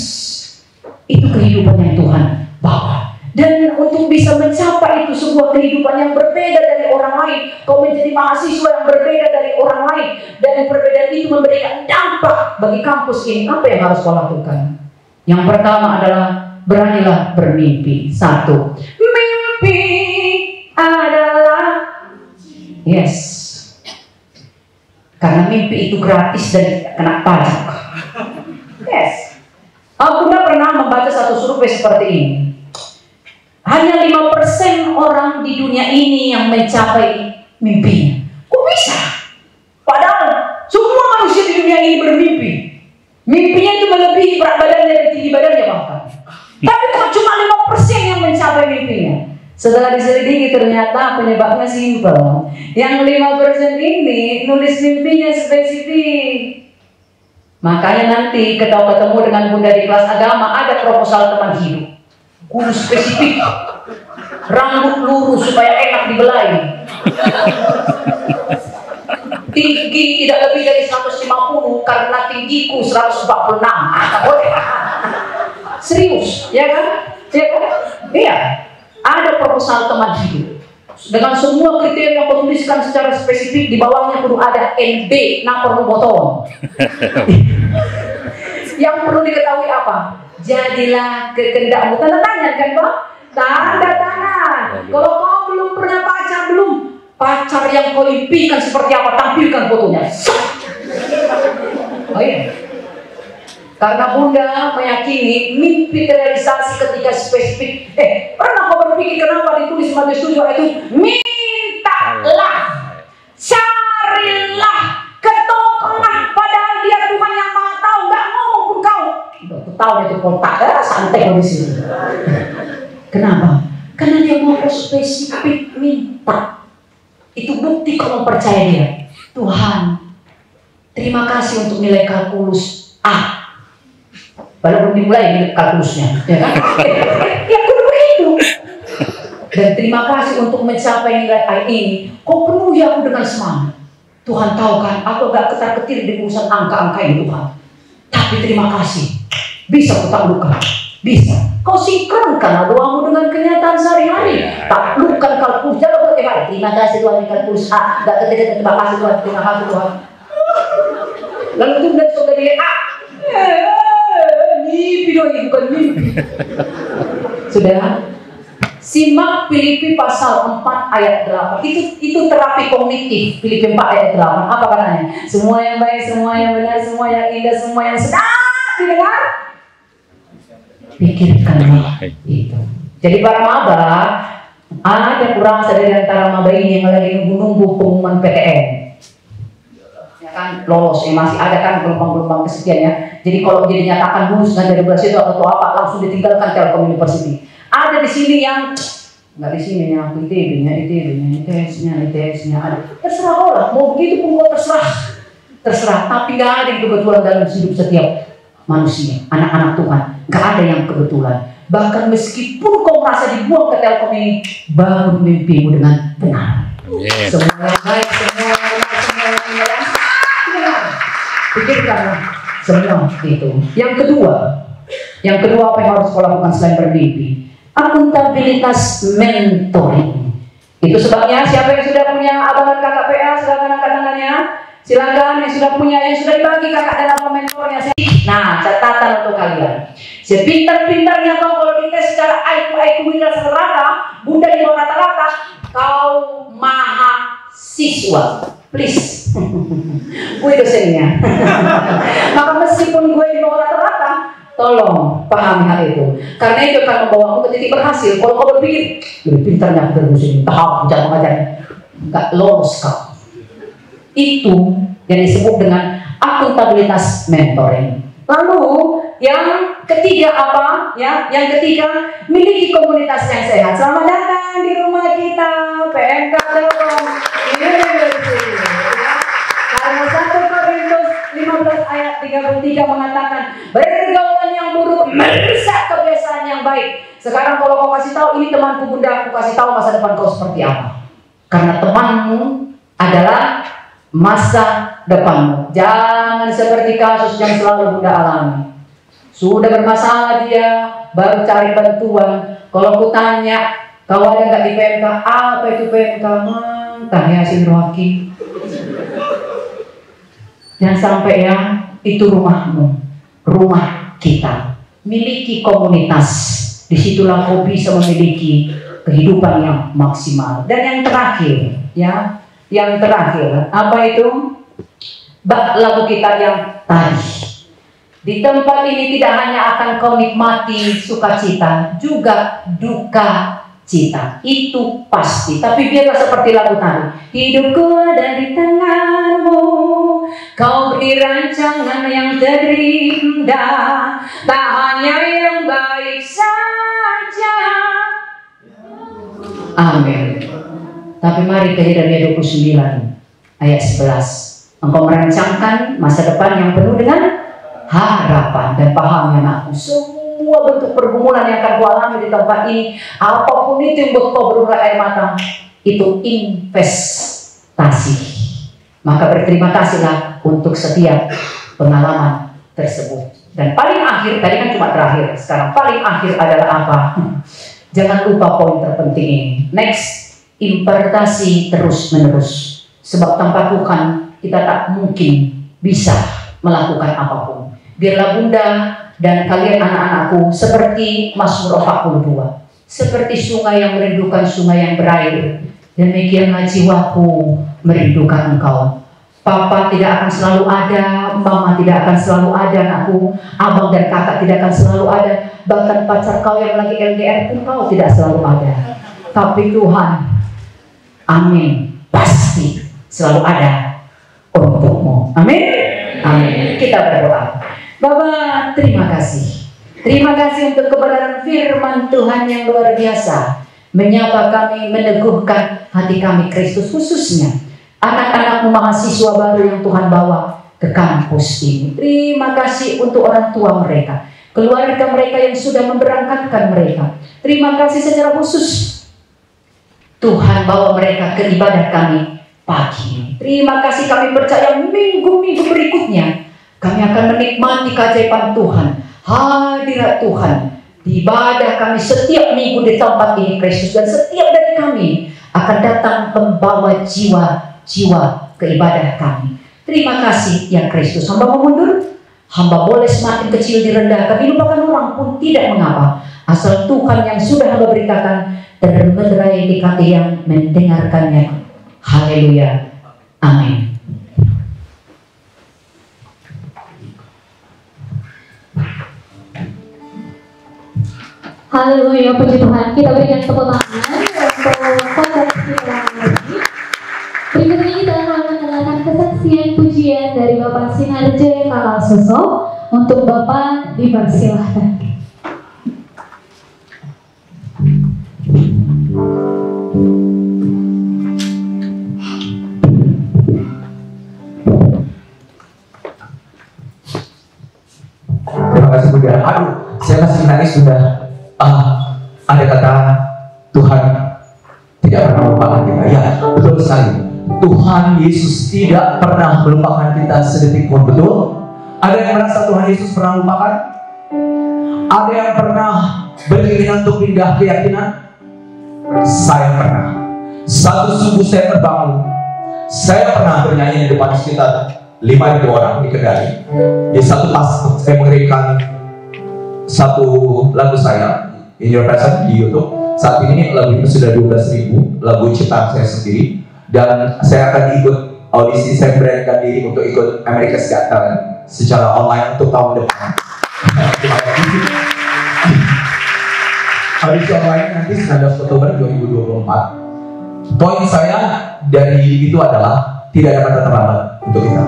[SPEAKER 7] Itu kehidupan yang Tuhan bawa. Dan untuk bisa mencapai itu sebuah kehidupan yang berbeda dari orang lain, kau menjadi mahasiswa yang berbeda dari orang lain, dan perbedaan itu memberikan dampak bagi kampus ini. Apa yang harus kau lakukan? Yang pertama adalah beranilah bermimpi. Satu, mimpi adalah yes. Karena mimpi itu gratis dan kena pajak. Yes. Aku pernah membaca satu survei seperti ini. Hanya 5% orang di dunia ini yang mencapai mimpinya. Kok bisa? Padahal semua manusia di dunia ini bermimpi. Mimpinya itu melebihi berat badannya dan tinggi badannya bahkan. Tapi kok cuma 5% yang mencapai mimpinya? Setelah diselidiki ternyata penyebabnya simpel. Yang 5% ini nulis mimpinya spesifik. Makanya nanti ketemu dengan Bunda di kelas agama ada proposal teman hidup. Guru spesifik, rambut lurus supaya enak dibelai, tinggi tidak lebih dari 150 karena tinggiku 146. Serius, ya kan? Ya kan? Iya. Ada proposal teman hidup dengan semua kriteria yang kau tuliskan secara spesifik. Di bawahnya perlu ada NB, nah perlu botol. Yang perlu diketahui apa? Jadilah kehendakmu. Tanda tangan kan Pak? Tanda tangan. Kalau kau belum pernah pacar yang kau impikan seperti apa, tampilkan fotonya. Oh iya. Karena Bunda meyakini mimpi terrealisasi ketika spesifik. Pernah kau berpikir kenapa ditulis Matius 7 ayat itu? Mintalah, carilah, ketoklah, padahal dia Tuhan yang Maha Tahu, nggak ngomong pun kau. Tahu itu kontak, santai di sini. Kenapa? Karena dia mau spesifik minta. Itu bukti kau percaya dia. Tuhan, terima kasih untuk nilai kalkulus A. Baru belum dimulai kalkulusnya, ya kan? Ya kudu begitu. Dan terima kasih untuk mencapai nilai I ini. Kau penuhi aku dengan semangat. Tuhan tahu kan, aku agak ketar-ketir di urusan angka-angka ini Tuhan. Tapi terima kasih. Bisa ku taklukkan. Bisa. Kau sinkronkan doamu dengan kenyataan sehari-hari. Taklukkan kalkulus. Jangan berarti hari. Terima kasih Tuhan kalkulus A. Terima kasih Tuhan. Terima kasih Tuhan. Lalu itu udah sudah dia A. Mimpi dong, bukan mimpi. Sudah. Simak Filipi pasal 4 ayat 8. Itu terapi kognitif. Filipi 4 ayat 8. Apa katanya? Semua yang baik, semua yang benar, semua yang indah, semua yang sedap didengar, pikirkanlah itu. Jadi para maba, ada kurang dari antara maba ini yang lagi nunggu pengumuman PTN. Ya kan, lolos, masih ada kan gelombang-gelombang kesekian ya. Jadi kalau dia dinyatakan lulus nggak dari beras itu atau apa, langsung ditinggalkan Telkom University. Ada di sini yang nggak di sini yang ITB-nya, ITS-nya ada. Terserah orang, mau begitu pun kok terserah. Tapi nggak ada yang kebetulan dalam hidup setiap manusia, anak-anak Tuhan. Nggak ada yang kebetulan. Bahkan meskipun kau merasa dibuang ke Telkom ini, bangun mimpimu dengan benar. Semua yang baik, semua yang benar, semua yang indah. Pikirkanlah semua itu. Yang kedua apa yang harus kau lakukan selain bermimpi? Akuntabilitas mentoring. Itu sebabnya siapa yang sudah punya abangan kakak PA, silakan angkat tangannya. Silakan yang sudah punya, yang sudah dibagi kakak dan apa mentornya. Nah, catatan untuk kalian. Sepintar-pintarnya kau kalau dites secara IQ bunda rata, bunda di bawah rata-rata, kau mahasiswa. Please. Gue dosennya. Maka meskipun gue di bawah rata-rata, tolong pahami hal itu. Karena itu akan membawamu ke titik berhasil. Kalau kau berpikir, lebih pintarnya aku dari dosen, tahap jangan mengajar, nggak lolos kau. Itu yang disebut dengan akuntabilitas mentoring. Lalu yang ketiga apa? Ya, yang ketiga miliki komunitas yang sehat. Selamat datang di rumah kita PMK Telkom University. Karena 1 Korintus 15 ayat 33 mengatakan pergaulan yang buruk merusak kebiasaan yang baik. Sekarang kalau kau kasih tahu ini temanku bunda, aku kasih tahu masa depan kau seperti apa. Karena temanmu adalah masa depanmu. Jangan seperti kasus yang selalu bunda alami. Sudah bermasalah dia, baru cari bantuan. Kalau aku tanya, kau ada nggak di PMK? Apa itu PMK? Mentah Yasin Rohaki. Jangan sampai ya, itu rumahmu, rumah kita. Miliki komunitas. Disitulah kau bisa memiliki kehidupan yang maksimal. Dan yang terakhir, ya. Yang terakhir, apa itu? Bak lagu kita yang tadi. Di tempat ini tidak hanya akan kau nikmati sukacita, juga duka cita. Itu pasti. Tapi biarlah seperti lagu tadi. Hidupku ada di tanganmu, kau beri rancangan yang terindah, tak hanya yang baik saja. Amin. Tapi mari ke Yeremia 29 ayat 11. Engkau merancangkan masa depan yang penuh dengan harapan. Dan pahami anakku, semua bentuk pergumulan yang akan kau alami di tempat ini, apapun itu yang buat kau berurai air mata, itu investasi. Maka berterima kasihlah untuk setiap pengalaman tersebut. Dan paling akhir, tadi kan cuma terakhir, sekarang paling akhir adalah apa? Jangan lupa poin terpenting ini. Next. Impartasi terus-menerus. Sebab tanpa Tuhan kita tak mungkin bisa melakukan apapun. Biarlah bunda dan kalian anak-anakku seperti Mazmur 42. Seperti sungai yang merindukan sungai yang berair. Demikianlah jiwaku merindukan engkau. Papa tidak akan selalu ada, mama tidak akan selalu ada anakku, abang dan kakak tidak akan selalu ada. Bahkan pacar kau yang lagi LDR pun kau tidak selalu ada. Tapi Tuhan, amin, pasti selalu ada untukmu. Amin. Amin. Kita berdoa. Bapak, terima kasih. Terima kasih untuk kebenaran firman Tuhan yang luar biasa. Menyapa kami, meneguhkan hati kami Kristus, khususnya anak-anak mahasiswa baru yang Tuhan bawa ke kampus ini. Terima kasih untuk orang tua mereka, keluarga mereka yang sudah memberangkatkan mereka. Terima kasih secara khusus Tuhan bawa mereka ke ibadah kami pagi. Terima kasih, kami percaya minggu-minggu berikutnya kami akan menikmati keajaiban Tuhan, hadirat Tuhan di ibadah kami setiap minggu di tempat ini Kristus. Dan setiap dari kami akan datang membawa jiwa-jiwa ke ibadah kami. Terima kasih yang Kristus. Hamba mau mundur, hamba boleh semakin kecil direndahkan, dilupakan orang pun tidak mengapa, asal Tuhan yang sudah hamba beritakan termeterai di hati yang mendengarkannya. Haleluya, amin.
[SPEAKER 5] Haleluya, puji Tuhan. Kita berikan tepuk tangan untuk konferensi ulangan lagi. Berikutnya kita akan mendengarkan kesaksian pujian dari Bapak Sinarja Kalasoso. Untuk Bapak dipersilahkan.
[SPEAKER 8] Terima kasih Bunda. Aduh, saya masih nangis sudah. Ada kata Tuhan tidak pernah melupakan kita. Ya, betul sekali. Tuhan Yesus tidak pernah melupakan kita sedetik pun. Betul? Ada yang merasa Tuhan Yesus pernah melupakan? Ada yang pernah berkeinginan untuk pindah keyakinan? Saya pernah. Satu subuh saya terbangun. Saya pernah bernyanyi di depan sekitar 5.000 orang di Kendari. Di satu pas saya mengirimkan satu lagu saya, In Your Presence, di YouTube. Saat ini lagu itu sudah 12.000 lagu ciptaan saya sendiri. Dan saya akan ikut audisi, saya beranikan diri untuk ikut America's Got Talent secara online untuk tahun depan. Terima kasih. Audisi online nanti 19 Oktober 2024. Poin saya dari itu adalah tidak ada kata terlambat untuk kita.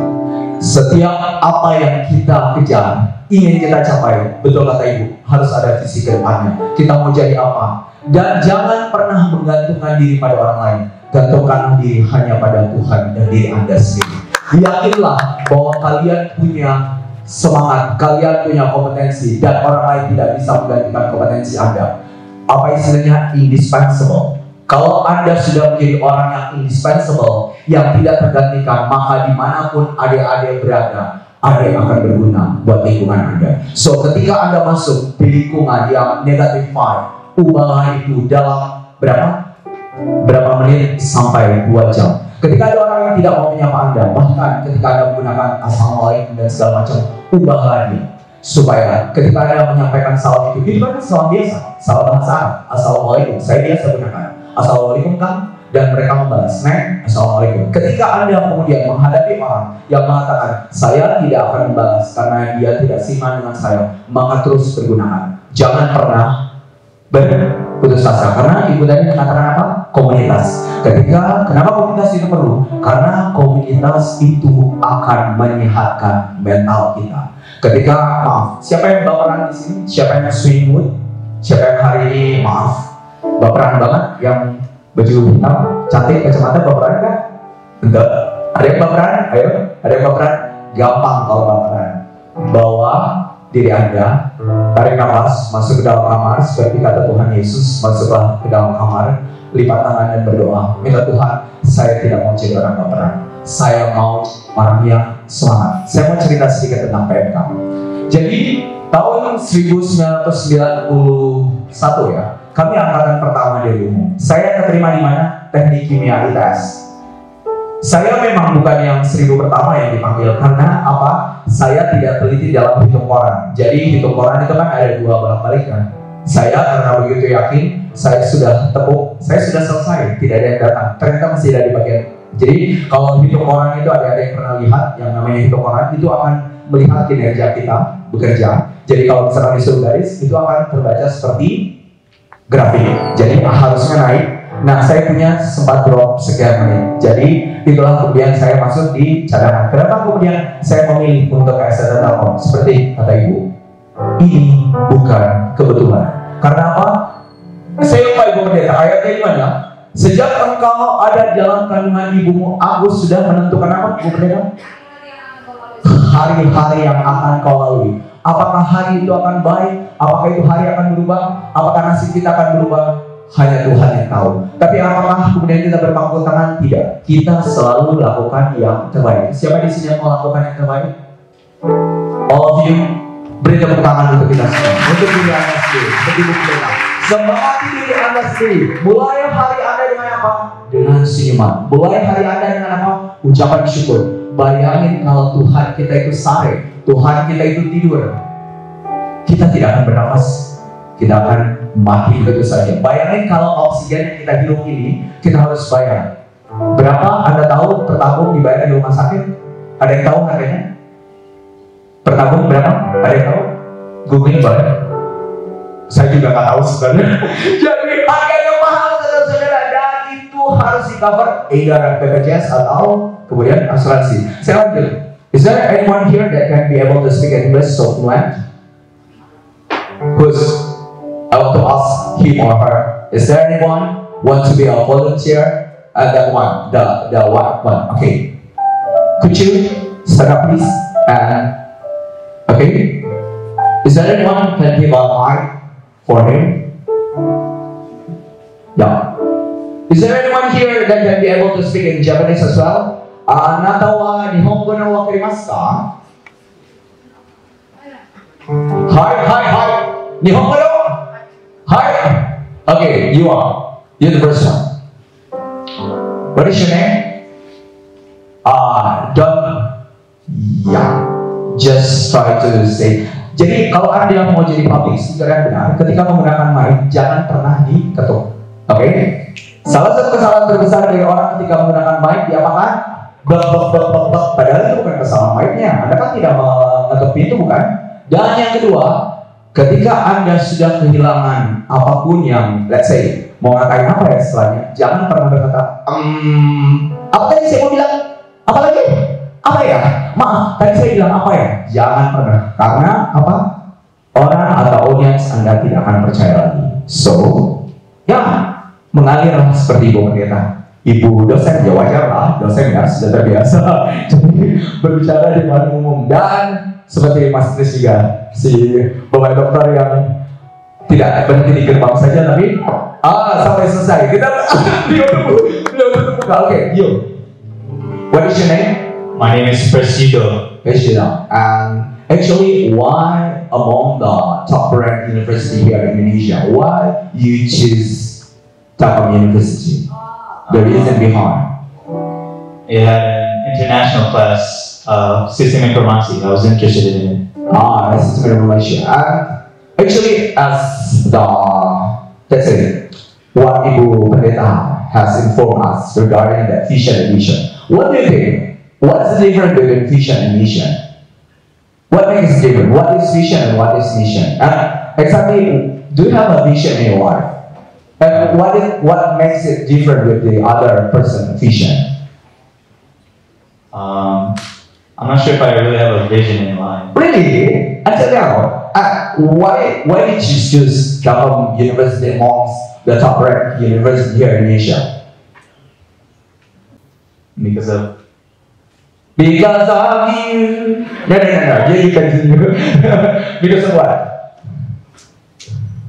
[SPEAKER 8] Setiap apa yang kita kejar, ingin kita capai, betul kata Ibu, harus ada visi ke depannya. Kita mau jadi apa? Dan jangan pernah menggantungkan diri pada orang lain. Gantungkan diri hanya pada Tuhan dan diri Anda sendiri. Yakinlah bahwa kalian punya semangat, kalian punya kompetensi, dan orang lain tidak bisa menggantikan kompetensi Anda. Apa istilahnya? Indispensable. Kalau Anda sudah menjadi orang yang indispensable, yang tidak tergantikan, maka dimanapun adik-adik berada, ada yang akan berguna buat lingkungan Anda. So, ketika Anda masuk di lingkungan yang negative vibe, ubahlah itu dalam berapa menit sampai 2 jam. Ketika ada orang yang tidak mau menyapa Anda, bahkan ketika Anda menggunakan assalamualaikum dan segala macam, ubahlah dia. Supaya ketika Anda menyampaikan salam itu kan salam biasa, salam bahasa Arab, assalamualaikum, saya biasa gunakan assalamualaikum kan, dan mereka membalas, Neng, assalamualaikum. Ketika Anda kemudian menghadapi orang yang mengatakan, saya tidak akan membalas karena dia tidak siman dengan saya, maka terus bergunakan. Jangan pernah berputus asa, karena Ibu tadi mengatakan apa? Komunitas. Kenapa komunitas itu perlu? Karena komunitas itu akan menyehatkan mental kita. Ketika, maaf, siapa yang baperan di sini? Siapa yang swing mood? Siapa yang hari ini, maaf, baperan banget, yang baju hitam, cantik, kacamata, baperan kan? Enggak. Ada yang baperan? Ayo, ada yang baperan? Gampang kalau baperan. Bawa diri Anda, tarik nafas, masuk ke dalam kamar, seperti kata Tuhan Yesus, masuklah ke dalam kamar, lipat tangan dan berdoa. Minta Tuhan, saya tidak mau jadi orang baperan. Saya mau orang yang semangat. Saya mau cerita sedikit tentang PMK. Jadi, tahun 1991 ya, kami angkatan pertama dari umum. Saya keterima di mana? Teknik Kimia ITS. Saya memang bukan yang 1000 pertama yang dipanggil, karena apa? Saya tidak teliti dalam hitung koran. Jadi hitung koran itu kan ada 2 bolak-balik kan. Saya karena begitu yakin, saya sudah tepuk, saya sudah selesai, tidak ada yang datang. Ternyata masih ada di bagian. Jadi kalau hitung koran itu ada yang pernah lihat, yang namanya hitung koran itu akan melihat kinerja kita bekerja. Jadi kalau misalkan disuruh garis, itu akan terbaca seperti grafik. Jadi harusnya naik. Nah, saya punya sempat drop sekian menit. Jadi itulah kemudian saya masuk di cadangan. Kenapa kemudian saya memilih untuk STT Telkom? Seperti kata Ibu, ini bukan kebetulan. Karena apa? Saya lupa Ibu Pendeta, ayatnya gimana? Sejak engkau ada dalam kandungan ibumu, aku sudah menentukan apa, Ibu Pendeta? Hari-hari yang akan kau lalui. Apakah hari itu akan baik? Apakah itu hari akan berubah? Apakah nasib kita akan berubah? hanya Tuhan yang tahu. Tapi apakah kemudian kita berpangku tangan? Tidak. Kita selalu lakukan yang terbaik. Siapa di sini yang mau lakukan yang terbaik? All of you, beri tepuk tangan untuk kita semua. Untuk diri Anda sendiri, untuk ibu kita. Semangati diri Anda sendiri. Mulai hari Anda dengan apa? Dengan senyuman. Mulai hari Anda dengan apa? Ucapan syukur. Bayangin kalau Tuhan kita itu sare, Tuhan kita itu tidur, kita tidak akan bernafas, kita akan mati begitu saja. Bayangin kalau oksigen yang kita hirup ini, kita harus bayar. Berapa Anda tahu per tahun dibayar di rumah sakit? Ada yang tahu harganya? Per tahun berapa? Ada yang tahu? Googling boleh? Saya juga nggak tahu sebenarnya. Jadi harganya mahal saudara-saudara, dan itu harus di cover either BPJS atau kemudian asuransi. Saya lanjut. Is there anyone here that can be able to speak English so fluent? Who's I want to ask him or her. Is there anyone want to be a volunteer? That one, the white one. Okay. Could you stand up, please? And okay. Is there anyone can give a mic for him? Yeah. Is there anyone here that can be able to speak in Japanese as well? あなたは日本語のわかりますか？はい。日本語よ。はい。Okay, you are. You're the first one. What is your name? Just try to say. Jadi kalau Anda mau jadi public speaker yang benar, ketika menggunakan mic, jangan pernah diketuk. Oke? Salah satu kesalahan terbesar dari orang ketika menggunakan mic, diapakan? Padahal itu bukan kesalahan mic-nya. Anda kan tidak mengetuk pintu, bukan? Dan yang kedua, ketika Anda sudah kehilangan apapun yang, let's say, mau ngatain apa ya setelahnya, jangan pernah berkata, apa tadi saya mau bilang? Apa lagi? Apa ya? Maaf, tadi saya bilang apa ya? Jangan pernah. Karena apa? Orang atau audiens Anda tidak akan percaya lagi. So, ya, mengalirlah seperti Ibu Pendeta. Ibu dosen, ya wajar lah, dosen ya sudah terbiasa jadi berbicara di depan umum. Dan seperti Mas Tris juga, si bapak dokter yang tidak berhenti di gerbang saja, tapi sampai selesai kita belum buka. Oke, you. What is your name?
[SPEAKER 9] My name is Presido.
[SPEAKER 8] And actually, why among the top ranked university here in Indonesia, why you choose Telkom University? The reason behind?
[SPEAKER 9] It had an international class of system information. I was interested in it.
[SPEAKER 8] System information. And actually, as let's say, what Ibu Pendeta has informed us regarding the vision and mission. What do you think? What's the difference between vision and mission? What makes it different? What is vision and what is mission? And exactly, do you have a vision in your life? And what makes it different with the other person's vision?
[SPEAKER 9] I'm not sure if I really have a vision in mind.
[SPEAKER 8] Really? Until now, why did you choose Telkom University amongst the top ranked university here in Asia?
[SPEAKER 9] Because of
[SPEAKER 8] you. No. You continue. Because of what?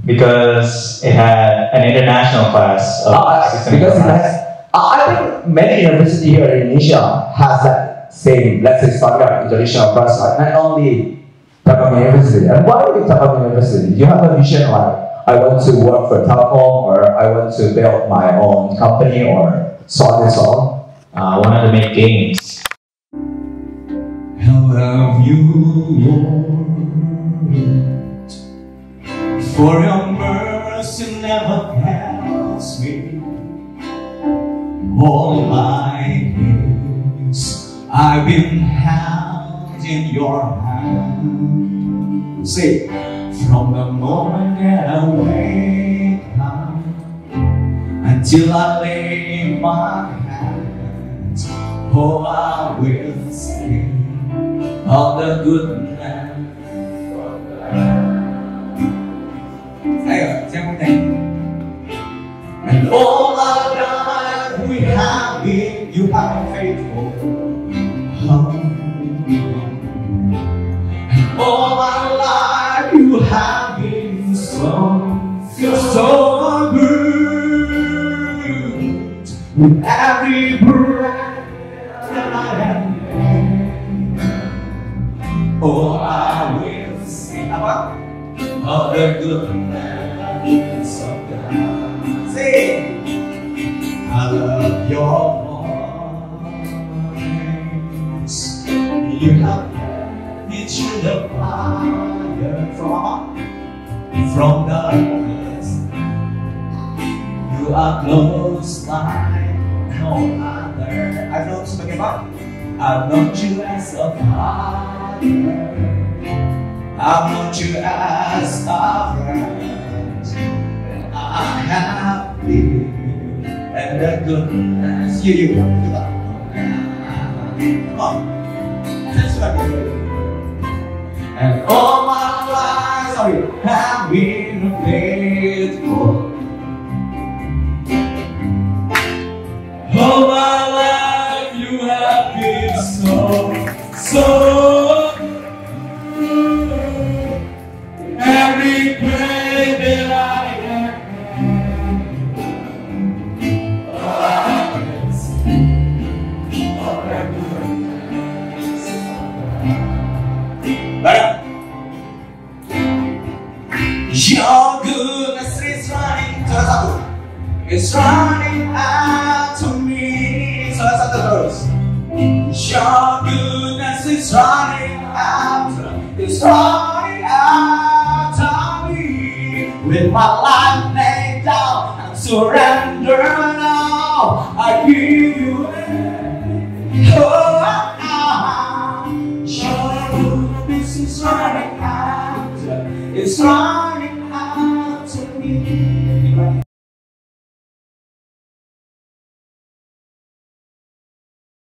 [SPEAKER 9] Because it had an international class of system
[SPEAKER 8] because
[SPEAKER 9] information.
[SPEAKER 8] I think many universities here in Indonesia has that same, let's say, standard international class, not only Telkom University. And why Telkom University? You have a vision like, I want to work for Telkom, or I want to build my own company, or so on and so on.
[SPEAKER 9] I wanted to make games.
[SPEAKER 4] I love you, Lord. For your mercy never fails me. All my years I've been held in your hand. Say, from the moment that I wake up until I lay my hands, oh, I will sing of the goodness. And all our life we have been, you have been faithful. And all our life you have been so good. with every breath that I am. Oh, I will sing about all the goodness of God. Say, I love your voice. You have me through the fire from darkness. You are close like no other. I've known sebagai apa? I've known you as a father. I've known you as a friend. I have been and the goodness. You. Come on. That's what I do. And all my life, have been faithful. All my life, you have been so good. Every day that I am, I can see all that goodness. Baik. Your goodness is running. Salah satu. It's running out to me. Salah satu terus. Your goodness is running out. It's running out to me. With my life laid down, I surrender now. I give you everything. Your goodness is running out. It's running out to me.